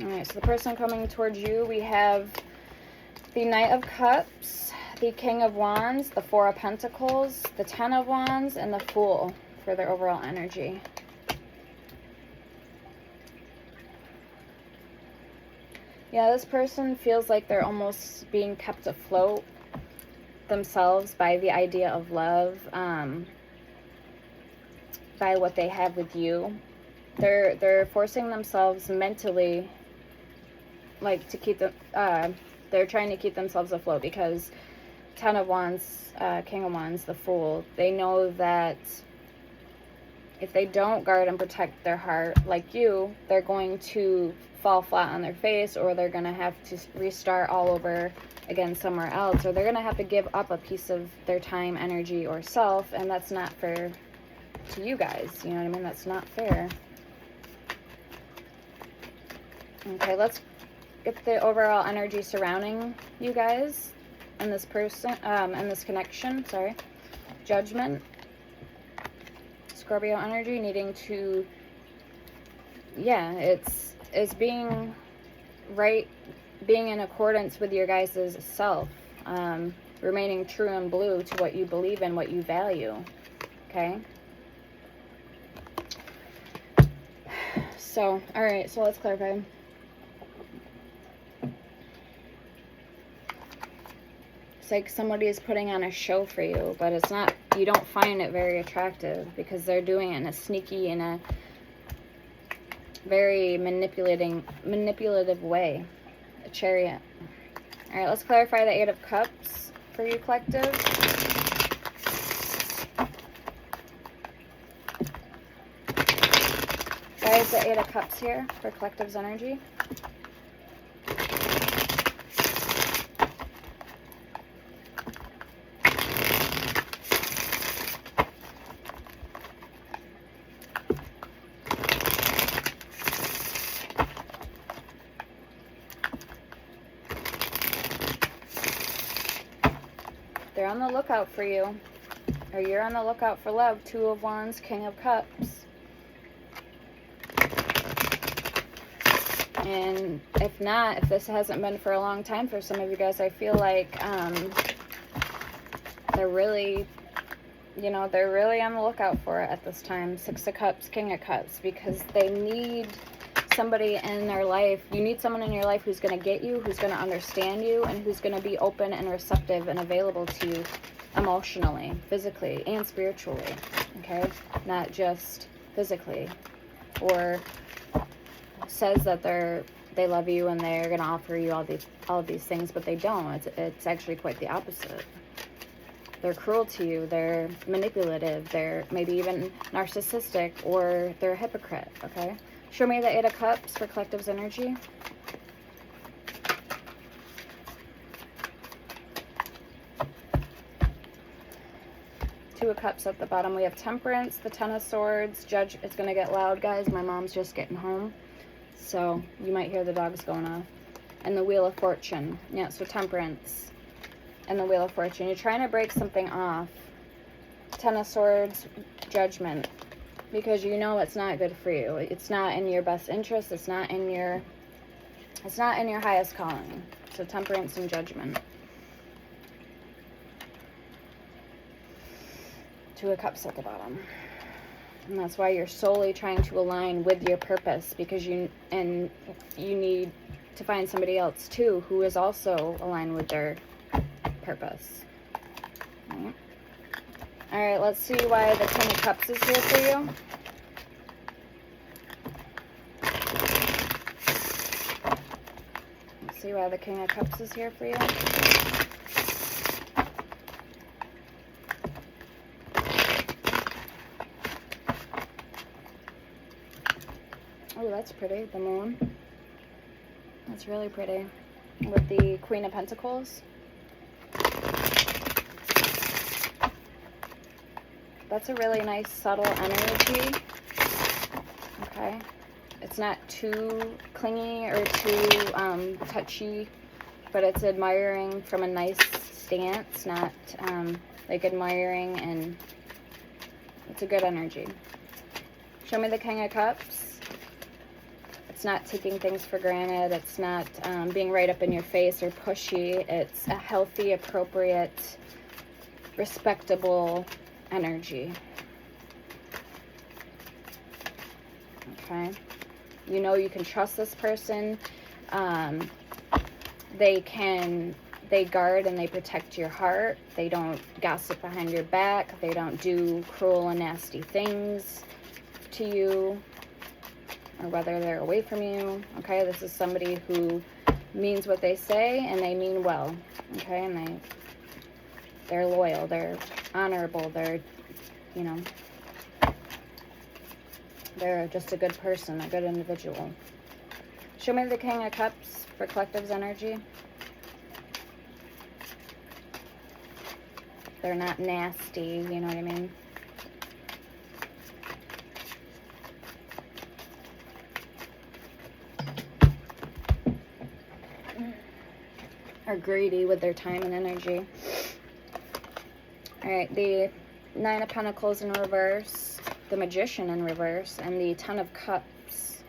all right, so the person coming towards you, we have the Knight of Cups, the King of Wands, the Four of Pentacles, the Ten of Wands, and the Fool for their overall energy. Yeah, this person feels like they're almost being kept afloat themselves by the idea of love, by what they have with you. They're forcing themselves mentally, like, to keep them, they're trying to keep themselves afloat because Ten of Wands, King of Wands, the Fool, they know that if they don't guard and protect their heart like you, they're going to fall flat on their face, or they're going to have to restart all over again somewhere else, or they're going to have to give up a piece of their time, energy, or self, and that's not fair to you guys. You know what I mean? That's not fair. Okay, let's get the overall energy surrounding you guys and this person, and this connection, sorry. Judgment. Scorpio energy needing to, yeah, it's being right, being in accordance with your guys' self, remaining true and blue to what you believe in, what you value, okay? So, all right, so let's clarify. It's like somebody is putting on a show for you, but it's not, you don't find it very attractive because they're doing it in a sneaky, in a very manipulative way. A Chariot. All right, let's clarify the Eight of Cups for you, collective. Why is the Eight of Cups here for collective's energy? They're on the lookout for you, or you're on the lookout for love. Two of Wands, King of Cups. And if not, if this hasn't been for a long time for some of you guys, I feel like they're really, you know, they're really on the lookout for it at this time. Six of Cups, King of Cups, because they need somebody in their life. You need someone in your life who's going to get you, who's going to understand you, and who's going to be open and receptive and available to you emotionally, physically, and spiritually. Okay? Not just physically. Or says that they love you and they're going to offer you all of these things, but they don't. It's actually quite the opposite. They're cruel to you, they're manipulative, they're maybe even narcissistic, or they're a hypocrite, okay? Show me the Eight of Cups for collective's energy. Two of Cups at the bottom. We have Temperance, the Ten of Swords, Judge. It's going to get loud, guys. My mom's just getting home, so you might hear the dogs going off. And the Wheel of Fortune. Yeah, so Temperance and the Wheel of Fortune. You're trying to break something off. Ten of Swords, Judgment, because you know it's not good for you. It's not in your best interest. It's not in your highest calling. So Temperance and Judgment. Two of Cups at the bottom. And that's why you're solely trying to align with your purpose, because you need to find somebody else too who is also aligned with their purpose. All right, let's see why the King of Cups is here for you. Let's see why the King of Cups is here for you. Oh, that's pretty. The Moon. That's really pretty. With the Queen of Pentacles. That's a really nice subtle energy. Okay. It's not too clingy or too touchy, but it's admiring from a nice stance, not like admiring, and it's a good energy. Show me the King of Cups. It's not taking things for granted. It's not being right up in your face or pushy. It's a healthy, appropriate, respectable energy. Okay. You know you can trust this person. They guard and they protect your heart. They don't gossip behind your back. They don't do cruel and nasty things to you, or whether they're away from you. Okay, this is somebody who means what they say and they mean well. Okay, and they're loyal, they're honorable, they're, you know, they're just a good person, a good individual. Show me the King of Cups for collective's energy. They're not nasty, you know what I mean? Are greedy with their time and energy. All right, the Nine of Pentacles in reverse, the Magician in reverse, and the Ten of Cups.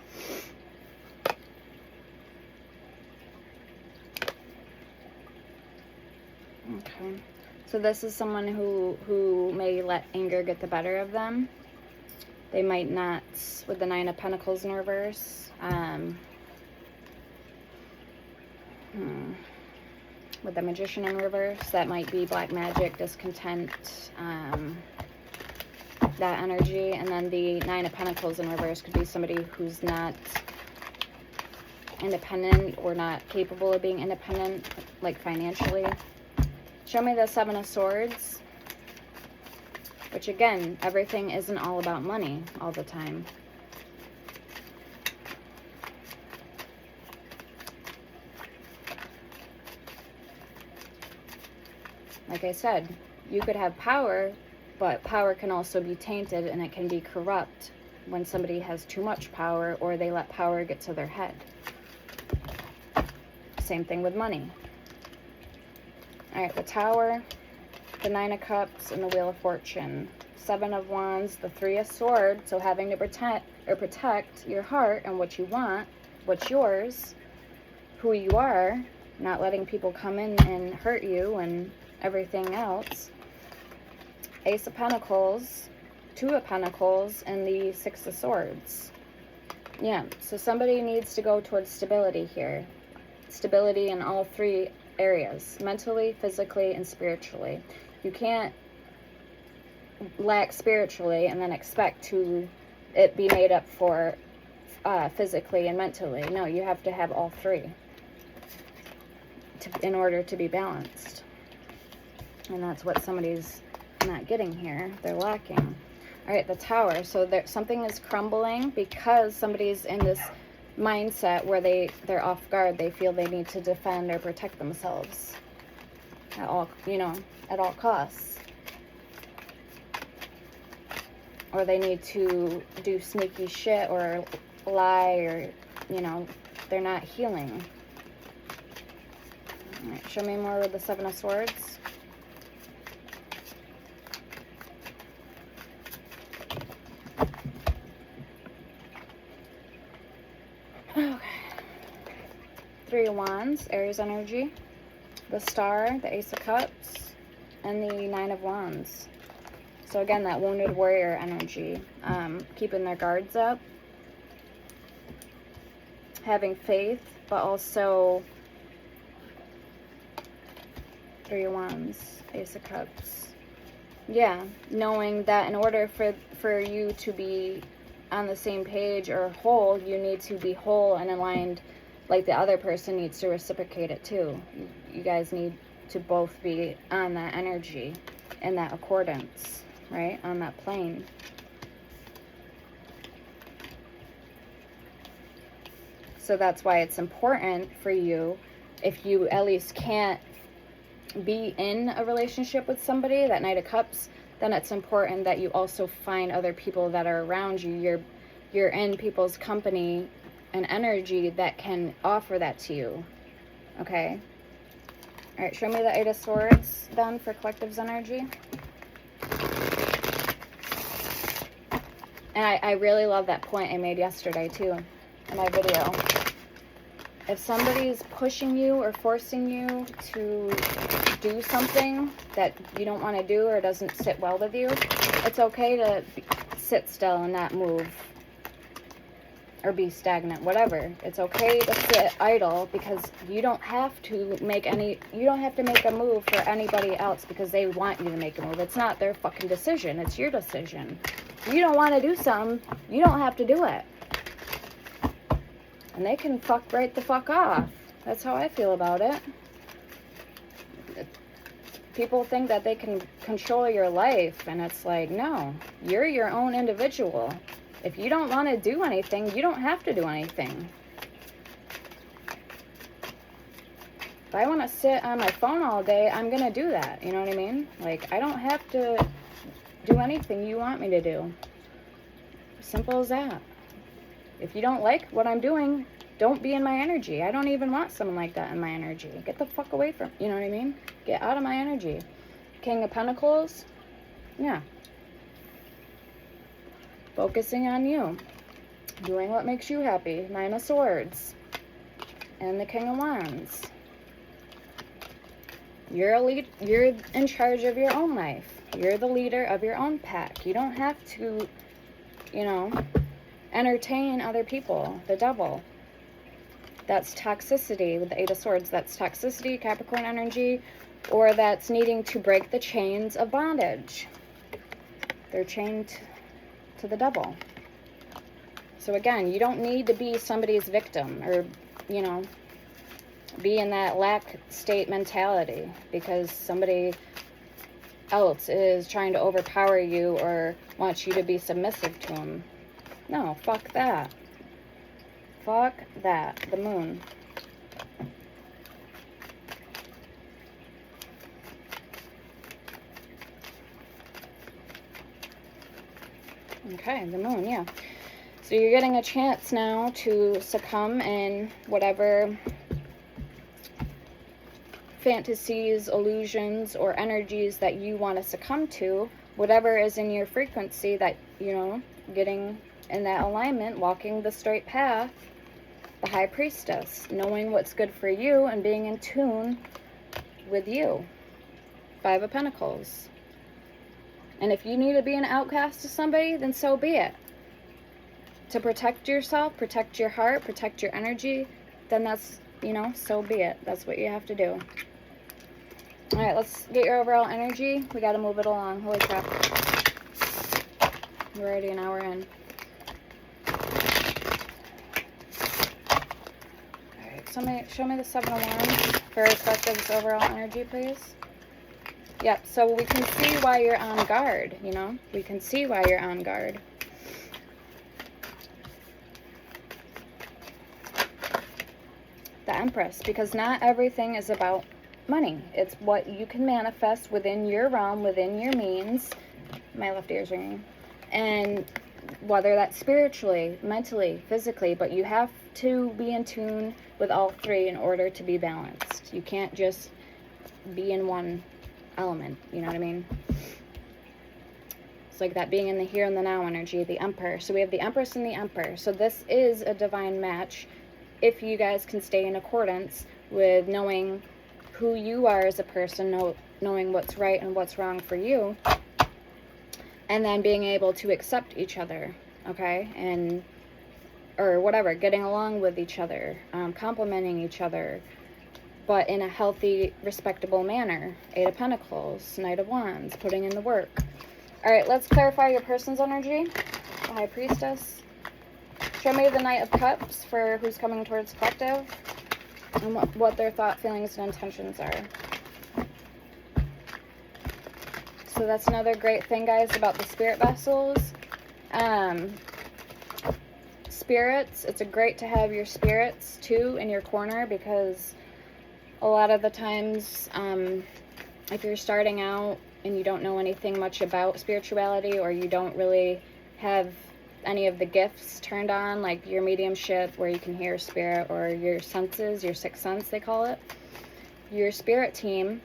Okay, so this is someone who may let anger get the better of them. They might not, with the Nine of Pentacles in reverse. With the Magician in reverse, that might be black magic, discontent, that energy. And then the Nine of Pentacles in reverse could be somebody who's not independent or not capable of being independent, like financially. Show me the Seven of Swords, which again, everything isn't all about money all the time. Like I said, you could have power, but power can also be tainted and it can be corrupt when somebody has too much power or they let power get to their head. Same thing with money. All right, the Tower, the Nine of Cups, and the Wheel of Fortune. Seven of Wands, the Three of Swords, so having to protect your heart and what you want, what's yours, who you are, not letting people come in and hurt you and everything else. Ace of Pentacles, Two of Pentacles, and the Six of Swords. Yeah, so somebody needs to go towards stability here. Stability in all three areas, mentally, physically, and spiritually. You can't lack spiritually and then expect to it be made up for physically and mentally. No, you have to have all three in order to be balanced. And that's what somebody's not getting here. They're lacking. All right, the Tower. So something is crumbling because somebody's in this mindset where they're off guard. They feel they need to defend or protect themselves at all, at all costs. Or they need to do sneaky shit or lie, or, they're not healing. All right, show me more with the Seven of Swords. Okay. Three of Wands, Aries energy. The Star, the Ace of Cups, and the Nine of Wands. So again, that wounded warrior energy, keeping their guards up, having faith, but also Three of Wands, Ace of Cups. Yeah, knowing that in order for you to be on the same page or whole, you need to be whole and aligned, like the other person needs to reciprocate it too. You guys need to both be on that energy and that accordance, right, on that plane. So that's why it's important for you, if you at least can't be in a relationship with somebody, that Knight of Cups, then it's important that you also find other people that are around you. You're in people's company and energy that can offer that to you. Okay? All right, show me the Eight of Swords then for collective's energy. And I really love that point I made yesterday too in my video. If somebody's pushing you or forcing you to do something that you don't want to do or doesn't sit well with you, it's okay to sit still and not move or be stagnant, whatever. It's okay to sit idle, because you don't have to make a move for anybody else because they want you to make a move. It's not their fucking decision. It's your decision. If you don't want to do something, you don't have to do it. And they can fuck right the fuck off. That's how I feel about it. People think that they can control your life, and it's like, no, you're your own individual. If you don't want to do anything, you don't have to do anything. If I want to sit on my phone all day, I'm going to do that. You know what I mean? Like, I don't have to do anything you want me to do. Simple as that. If you don't like what I'm doing, don't be in my energy. I don't even want someone like that in my energy. Get the fuck away from, you know what I mean? Get out of my energy. King of Pentacles. Yeah. Focusing on you. Doing what makes you happy. Nine of Swords. And the King of Wands. You're in charge of your own life. You're the leader of your own pack. You don't have to, entertain other people. The Devil. That's toxicity with the Eight of Swords. That's toxicity, Capricorn energy, or that's needing to break the chains of bondage. They're chained to the Devil. So again, you don't need to be somebody's victim or, be in that lack state mentality because somebody else is trying to overpower you or wants you to be submissive to them. No, fuck that. Fuck that. The Moon. Okay, the Moon, yeah. So you're getting a chance now to succumb in whatever fantasies, illusions, or energies that you want to succumb to. Whatever is in your frequency that, getting in that alignment, walking the straight path. The High Priestess, knowing what's good for you and being in tune with you. Five of Pentacles. And if you need to be an outcast to somebody, then so be it. to protect yourself, protect your heart, protect your energy, then that's, you know, so be it. That's what you have to do. All right, let's get your overall energy. We got to move it along. Holy crap. We're already an hour in. All right, show me the Seven of Wands for Collective's overall energy, please. Yep, so we can see why you're on guard, you know? We can see why you're on guard. The Empress, because not everything is about money. It's what you can manifest within your realm, within your means. My left ear's ringing. And whether that's spiritually, mentally, physically, but you have to be in tune with all three in order to be balanced. You can't just be in one element, you know what I mean? It's like that being in the here and the now energy, the Emperor. So we have the Empress and the Emperor. So this is a divine match if you guys can stay in accordance with knowing who you are as a person, knowing what's right and what's wrong for you, and then being able to accept each other, okay? And, or whatever, getting along with each other, complimenting each other, but in a healthy, respectable manner. Eight of Pentacles, Knight of Wands, putting in the work. All right, let's clarify your person's energy. The High Priestess. Show me the Knight of Cups for who's coming towards Collective, and what their thought, feelings, and intentions are. So that's another great thing, guys, about the spirit vessels. Spirits, it's great to have your spirits, too, in your corner, because a lot of the times, if you're starting out and you don't know anything much about spirituality, or you don't really have any of the gifts turned on, like your mediumship where you can hear spirit, or your senses, your sixth sense they call it, your spirit team,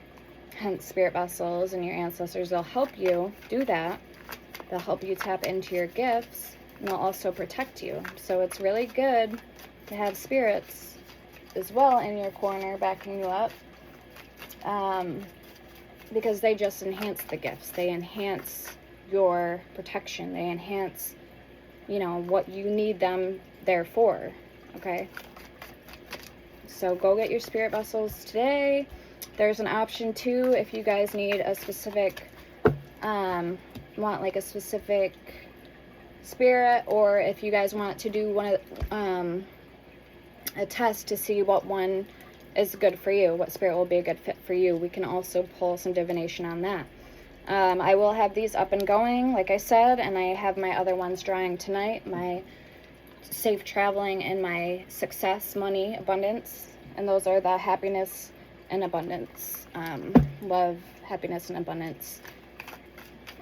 hence spirit vessels and your ancestors, they'll help you do that. They'll help you tap into your gifts, and they'll also protect you. So it's really good to have spirits as well in your corner backing you up, because they just enhance the gifts. They enhance your protection. They enhance, you know, what you need them there for, okay? So go get your spirit vessels today. There's an option too if you guys need a specific, want like a specific spirit, or if you guys want to do one of, a test to see what one is good for you, what spirit will be a good fit for you. We can also pull some divination on that. I will have these up and going, like I said, and I have my other ones drawing tonight, my safe traveling and my success, money, abundance, and those are the happiness and abundance, love, happiness, and abundance,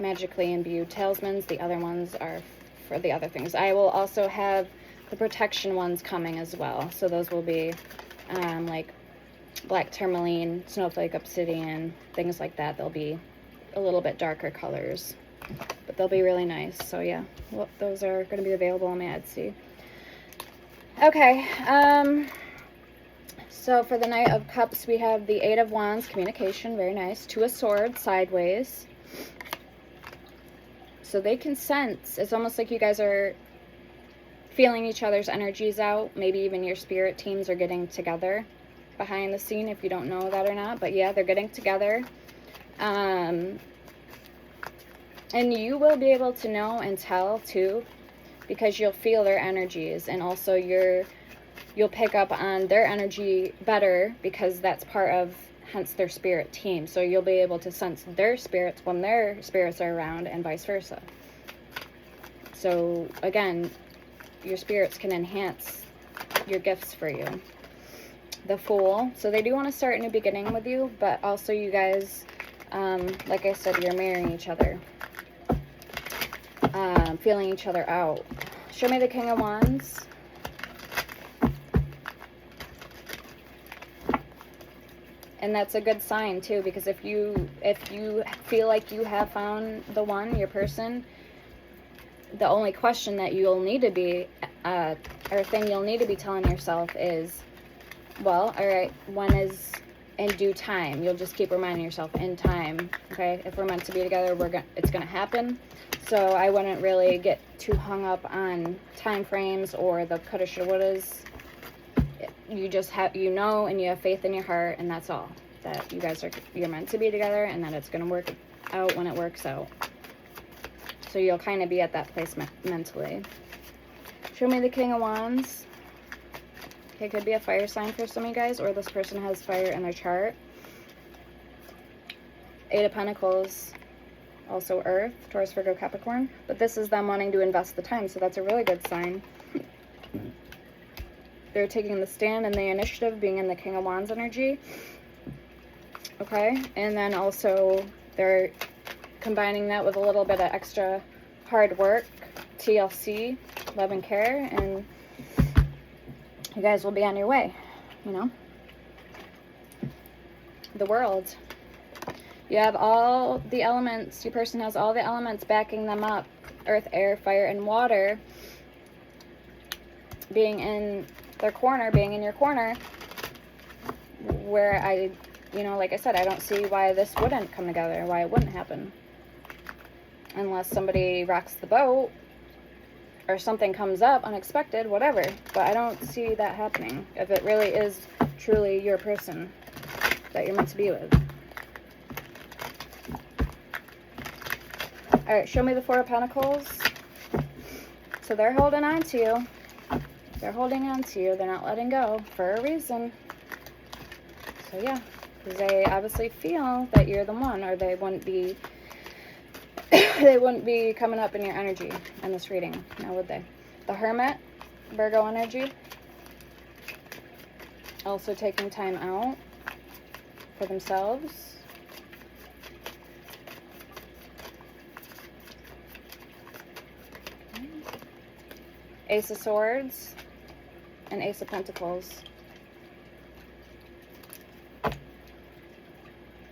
magically imbued talismans. The other ones are for the other things. I will also have the protection ones coming as well, so those will be like black tourmaline, snowflake obsidian, things like that. They'll be a little bit darker colors, but they'll be really nice. So yeah, well, those are going to be available on my Etsy. Okay, so for the Knight of Cups, we have the Eight of Wands, communication, very nice. Two of Swords, sideways. So they can sense, it's almost like you guys are feeling each other's energies out. Maybe even your spirit teams are getting together behind the scene, if you don't know that or not. But yeah, they're getting together. And you will be able to know and tell too, because you'll feel their energies, and also you'll pick up on their energy better, because that's part of, hence, their spirit team. So you'll be able to sense their spirits when their spirits are around, and vice versa. So again, your spirits can enhance your gifts for you. The Fool, so they do want to start a new beginning with you, but also you guys, like I said, you're marrying each other, feeling each other out. Show me the King of Wands. And that's a good sign too, because if you feel like you have found the one, your person, the only question that you'll need to be, or thing you'll need to be telling yourself is, well, all right, when is in due time. You'll just keep reminding yourself in time, okay? If we're meant to be together, it's gonna happen. So I wouldn't really get too hung up on time frames or the coulda, shoulda, wouldas. You just have, you know, and you have faith in your heart, and that's all. That you're meant to be together, and that it's gonna work out when it works out. So you'll kind of be at that place mentally. Show me the King of Wands. Okay, could be a fire sign for some of you guys, or this person has fire in their chart. Eight of Pentacles, also Earth, Taurus, Virgo, Capricorn. But this is them wanting to invest the time, so that's a really good sign. They're taking the stand and the initiative, being in the King of Wands energy. Okay, and then also they're combining that with a little bit of extra hard work, TLC, love and care, and you guys will be on your way, you know. The World. You have all the elements. Your person has all the elements backing them up. Earth, air, fire, and water being in their corner, being in your corner, where like I said, I don't see why this wouldn't come together, why it wouldn't happen. Unless somebody rocks the boat or something comes up unexpected, whatever. But I don't see that happening if it really is truly your person that you're meant to be with. Alright, show me the Four of Pentacles. So they're holding on to you. They're holding on to you. They're not letting go for a reason. So yeah, because they obviously feel that you're the one, or they wouldn't be they wouldn't be coming up in your energy in this reading, now would they? The Hermit, Virgo energy. Also taking time out for themselves. Ace of Swords and Ace of Pentacles.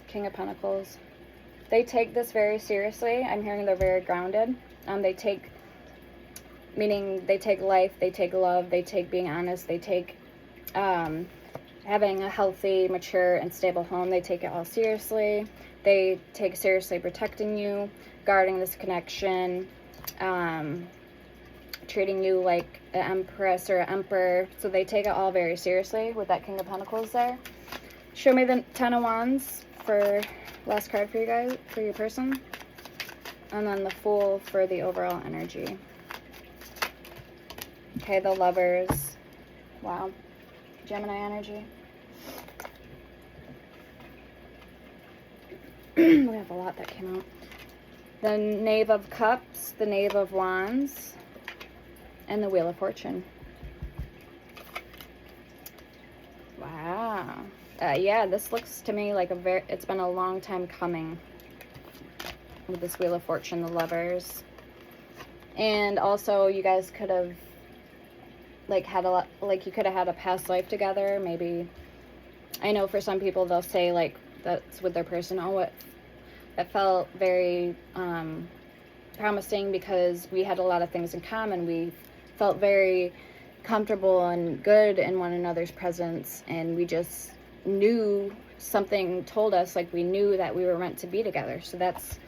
King of Pentacles. They take this very seriously. I'm hearing they're very grounded. Meaning they take life, they take love, they take being honest, they take having a healthy, mature, and stable home. They take it all seriously. They take seriously protecting you, guarding this connection, treating you like an empress or an emperor. So they take it all very seriously with that King of Pentacles there. Show me the Ten of Wands for last card for you guys, for your person. And then the Fool for the overall energy. Okay, the Lovers. Wow. Gemini energy. We have a lot that came out. The Knave of Cups, the Knave of Wands, and the Wheel of Fortune. Wow. Yeah, this looks to me like it's been a long time coming with this Wheel of Fortune, the Lovers. And also you guys could have you could have had a past life together, maybe. I know for some people they'll say like that's with their person, oh, it felt very promising because we had a lot of things in common. We felt very comfortable and good in one another's presence, and we just knew, something told us, like we knew that we were meant to be together. So that's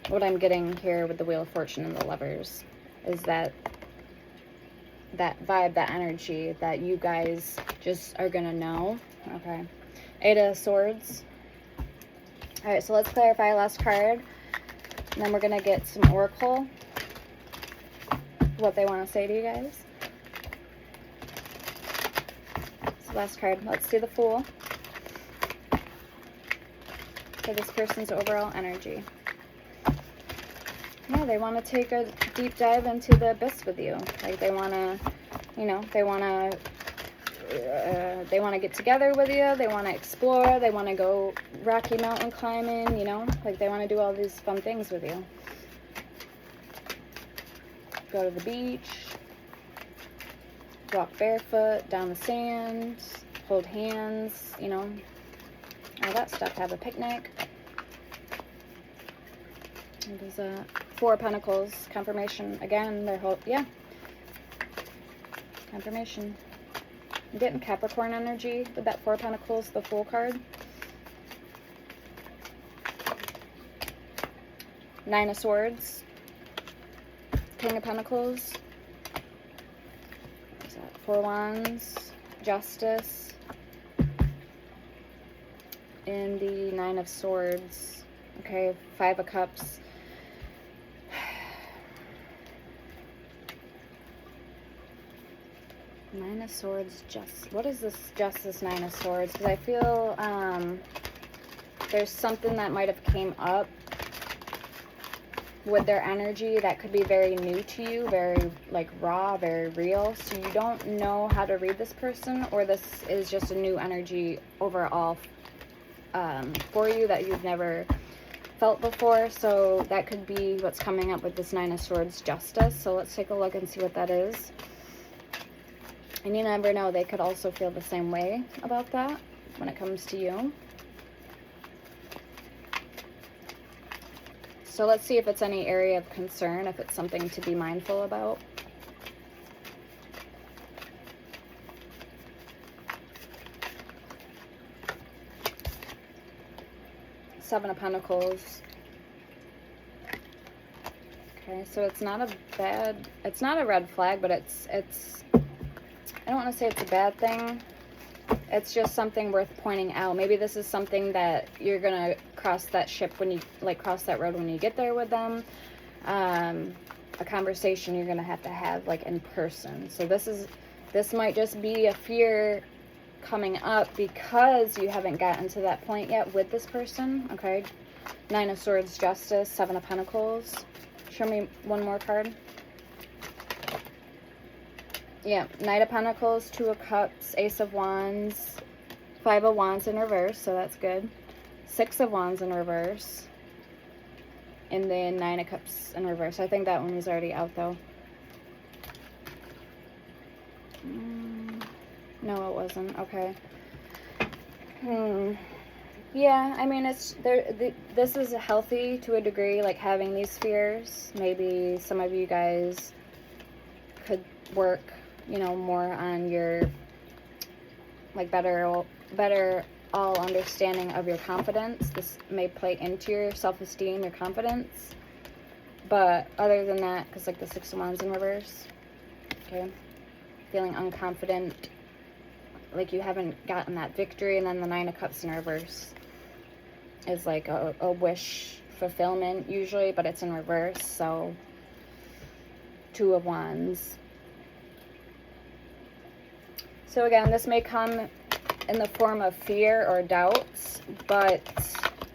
what I'm getting here with the Wheel of Fortune and the Lovers, is that vibe, that energy that you guys just are gonna know. Okay. Eight of Swords. All right, so let's clarify last card, and then we're gonna get some oracle, what they want to say to you guys. So last card, let's do the Fool for this person's overall energy. Yeah, they want to take a deep dive into the abyss with you. Like they want to, they want to get together with you. They want to explore. They want to go Rocky Mountain climbing, like they want to do all these fun things with you. Go to the beach, walk barefoot down the sand, hold hands, all that stuff. Have a picnic. What is that? Four of Pentacles, confirmation. Again, confirmation. I'm getting Capricorn energy with that Four of Pentacles, the Fool card. Nine of Swords, King of Pentacles, what's that? Four Wands, Justice, and the Nine of Swords. Okay, Five of Cups. Nine of Swords, what is this Justice, Nine of Swords? Because I feel there's something that might have came up with their energy that could be very new to you, very like raw, very real. So you don't know how to read this person, or this is just a new energy overall for you that you've never felt before. So that could be what's coming up with this Nine of Swords, Justice. So let's take a look and see what that is. And you never know, they could also feel the same way about that when it comes to you. So let's see if it's any area of concern, if it's something to be mindful about. Seven of Pentacles. Okay, so it's not a red flag, but it's I don't want to say it's a bad thing. It's just something worth pointing out. Maybe this is something that you're going to cross that ship when you, like, cross that road when you get there with them. A conversation you're going to have, like, in person. So this might just be a fear coming up because you haven't gotten to that point yet with this person, okay? Nine of Swords, Justice, Seven of Pentacles. Show me one more card. Yeah, Knight of Pentacles, Two of Cups, Ace of Wands, Five of Wands in reverse, so that's good. Six of Wands in reverse. And then Nine of Cups in reverse. I think that one was already out, though. No, it wasn't. Okay. Yeah, I mean, this is healthy to a degree, like having these fears. Maybe some of you guys could work, you know, more on your, like, better all understanding of your confidence. This may play into your self-esteem, your confidence. But other than that, because, like, the Six of Wands in reverse, okay, feeling unconfident, like you haven't gotten that victory. And then the Nine of Cups in reverse is like a wish fulfillment usually, but it's in reverse. So Two of Wands. So again, this may come in the form of fear or doubts, but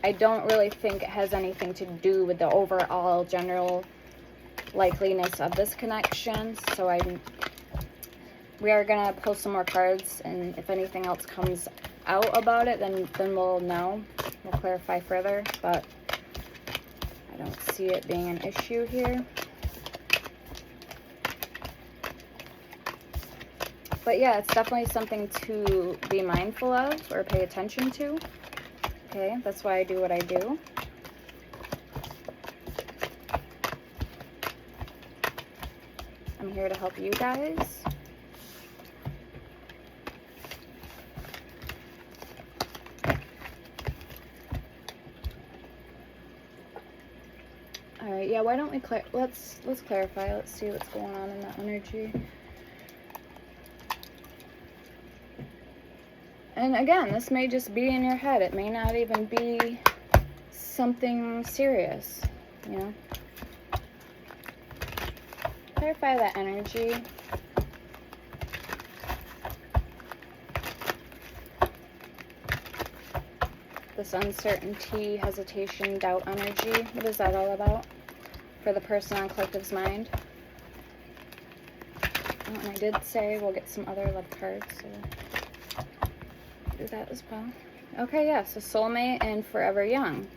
I don't really think it has anything to do with the overall general likeliness of this connection. So we are going to pull some more cards, and if anything else comes out about it, then we'll know. We'll clarify further, but I don't see it being an issue here. But yeah, it's definitely something to be mindful of or pay attention to. Okay, that's why I do what I do. I'm here to help you guys. All right, yeah, why don't we let's clarify. Let's see what's going on in that energy. And again, this may just be in your head. It may not even be something serious, you know. Clarify that energy. This uncertainty, hesitation, doubt energy. What is that all about for the person on Collective's mind? Oh, and I did say we'll get some other love cards, so do that as well. Okay, yeah, so soulmate and forever young.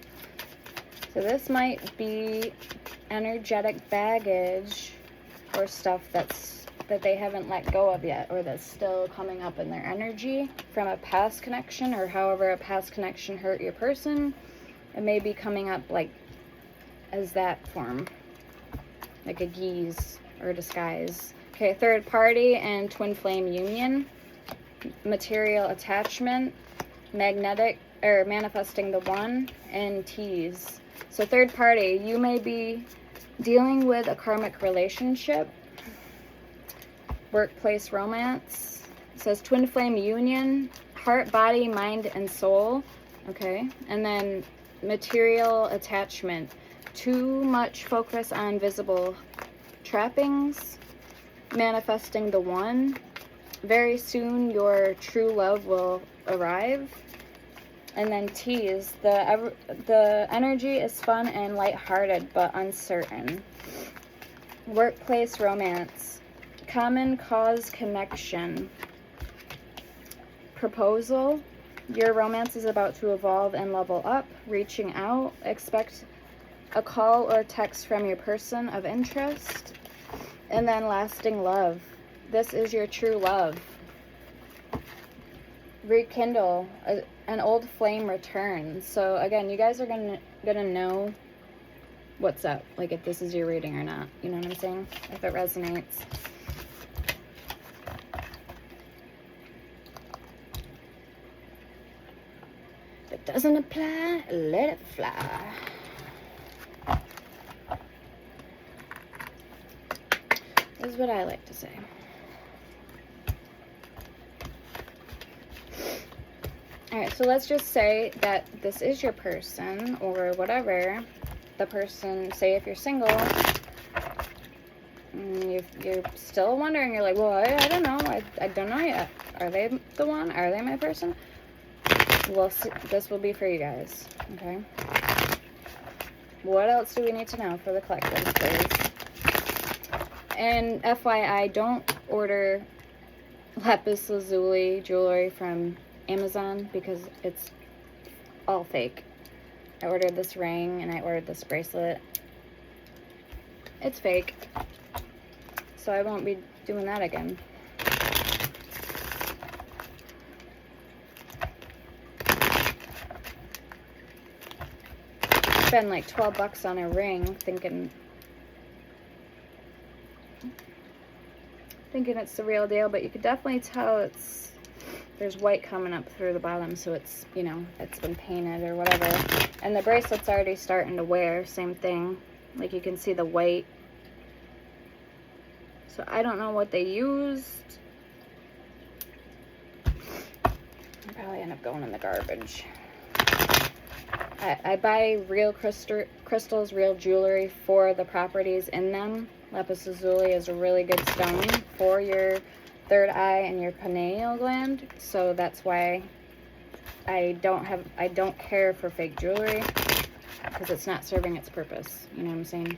So this might be energetic baggage or stuff that they haven't let go of yet, or that's still coming up in their energy from a past connection, or however a past connection hurt your person. It may be coming up like as that form, like a guise or a disguise. Okay, third party and twin flame union. Material attachment, magnetic or manifesting the one, and tease. So third party, you may be dealing with a karmic relationship, workplace romance. It says twin flame union, heart, body, mind, and soul. Okay. And then material attachment. Too much focus on visible trappings. Manifesting the one. Very soon your true love will arrive. And then tease. The energy is fun and lighthearted but uncertain. Workplace romance. Common cause connection. Proposal. Your romance is about to evolve and level up. Reaching out. Expect a call or text from your person of interest. And then lasting love. This is your true love. Rekindle. An old flame returns. So again, you guys are gonna know what's up. Like if this is your reading or not. You know what I'm saying? If it resonates. If it doesn't apply, let it fly. This is what I like to say. Alright, so let's just say that this is your person, or whatever. The person, say if you're single, you're still wondering, you're like, well, I don't know, I don't know yet. Are they the one? Are they my person? Well, this will be for you guys, okay? What else do we need to know for the collective, please? And FYI, don't order lapis lazuli jewelry from Amazon because it's all fake. I ordered this ring and I ordered this bracelet. It's fake. So I won't be doing that again. Spend like 12 bucks on a ring thinking it's the real deal, but you could definitely tell there's white coming up through the bottom, so it's, you know, it's been painted or whatever. And the bracelet's already starting to wear, same thing. Like you can see the white. So I don't know what they used. I'll probably end up going in the garbage. I buy real crystals, real jewelry for the properties in them. Lapis lazuli is a really good stone for your third eye and your pineal gland, so that's why I don't care for fake jewelry, because it's not serving its purpose. You know what I'm saying?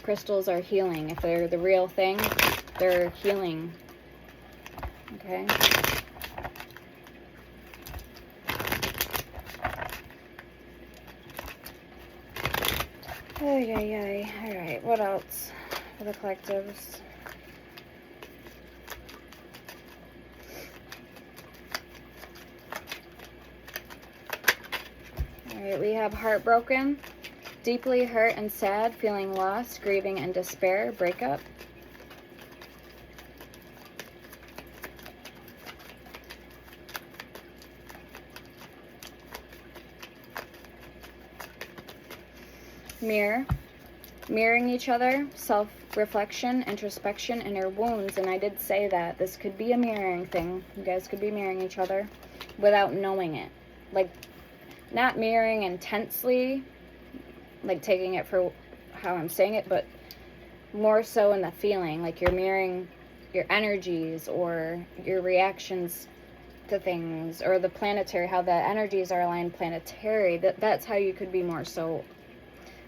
Crystals are healing. If they're the real thing, they're healing. Okay. Ay. Alright, what else for the collectives? Alright, we have heartbroken, deeply hurt and sad, feeling lost, grieving and despair, breakup. Mirroring each other, self-reflection, introspection, inner wounds. And I did say that this could be a mirroring thing. You guys could be mirroring each other without knowing it. Like, not mirroring intensely, like taking it for how I'm saying it, but more so in the feeling. Like you're mirroring your energies or your reactions to things, or the planetary, how the energies are aligned planetary. That's how you could be more so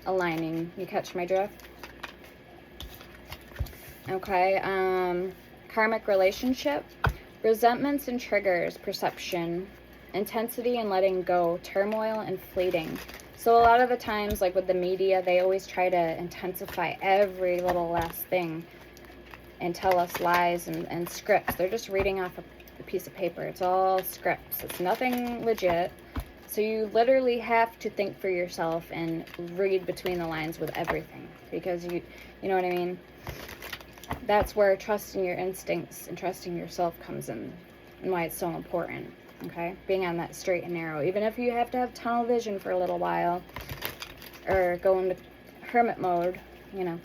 aligning. You catch my drift? Okay. Karmic relationship, resentments and triggers, perception, intensity and letting go, turmoil and fleeting. So a lot of the times, like with the media, they always try to intensify every little last thing and tell us lies and scripts. They're just reading off a piece of paper. It's all scripts. It's nothing legit. So you literally have to think for yourself and read between the lines with everything, because you know what I mean? That's where trusting your instincts and trusting yourself comes in, and why it's so important. okay? Being on that straight and narrow. Even if you have to have tunnel vision for a little while, or go into hermit mode, you know.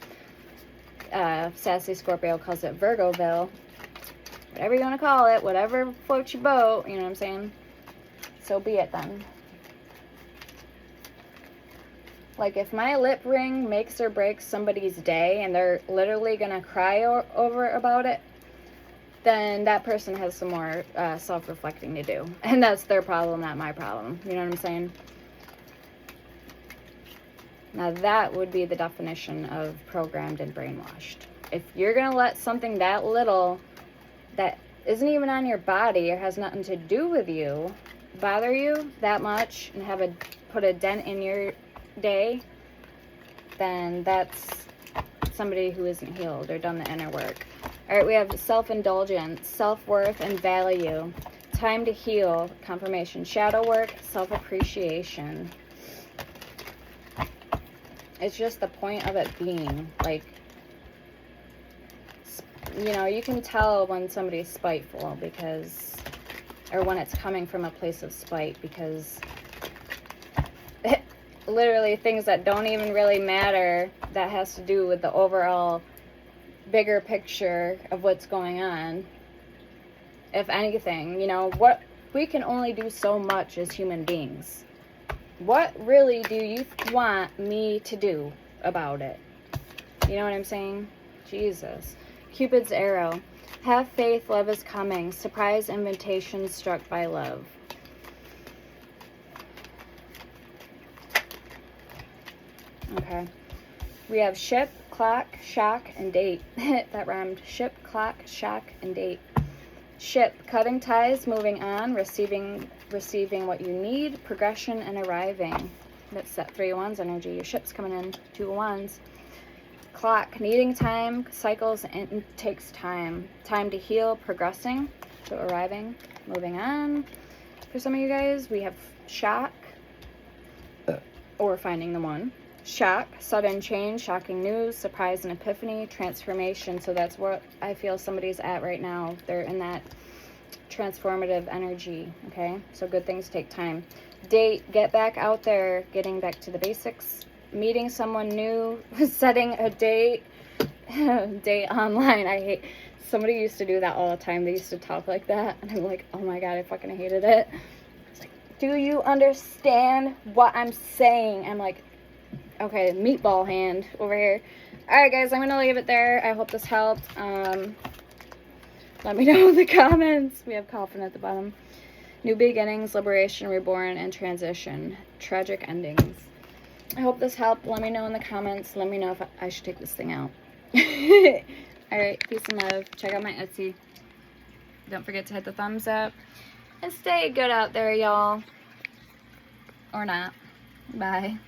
Sassy Scorpio calls it Virgoville. Whatever you want to call it, whatever floats your boat, you know what I'm saying? So be it then. Like, if my lip ring makes or breaks somebody's day and they're literally going to cry over about it, then that person has some more self-reflecting to do. And that's their problem, not my problem. You know what I'm saying? Now, that would be the definition of programmed and brainwashed. If you're going to let something that little, that isn't even on your body or has nothing to do with you, bother you that much and have put a dent in your day, then that's somebody who isn't healed or done the inner work. All right, we have self-indulgence, self-worth, and value. Time to heal, confirmation. Shadow work, self-appreciation. It's just the point of it being, like, you know, you can tell when somebody's spiteful because, or when it's coming from a place of spite, because literally things that don't even really matter, that has to do with the overall bigger picture of what's going on. If anything, you know, what we can only do so much as human beings. What really do you want me to do about it? You know what I'm saying? Jesus. Cupid's arrow. Have faith, love is coming. Surprise invitation struck by love. Okay. We have ship, clock, shock, and date. That rhymed. Ship, clock, shock, and date. Ship, cutting ties, moving on, receiving what you need, progression, and arriving. That's that 3 of Wands energy. Your ship's coming in. 2 of Wands. Clock, needing time, cycles, and takes time. Time to heal, progressing, to arriving, moving on. For some of you guys, we have shock, or finding the one. Shock, sudden change, shocking news, surprise and epiphany, transformation. So that's what I feel somebody's at right now. They're in that transformative energy, okay? So good things take time. Date, get back out there, getting back to the basics. Meeting someone new, setting a date. Date online. I hate, somebody used to do that all the time. They used to talk like that. And I'm like, oh my God, I fucking hated it. It's like, do you understand what I'm saying? I'm like, okay, meatball hand over here. Alright guys, I'm going to leave it there. I hope this helped. Let me know in the comments. We have coffin at the bottom. New beginnings, liberation, reborn, and transition. Tragic endings. I hope this helped. Let me know in the comments. Let me know if I should take this thing out. Alright, peace and love. Check out my Etsy. Don't forget to hit the thumbs up. And stay good out there, y'all. Or not. Bye.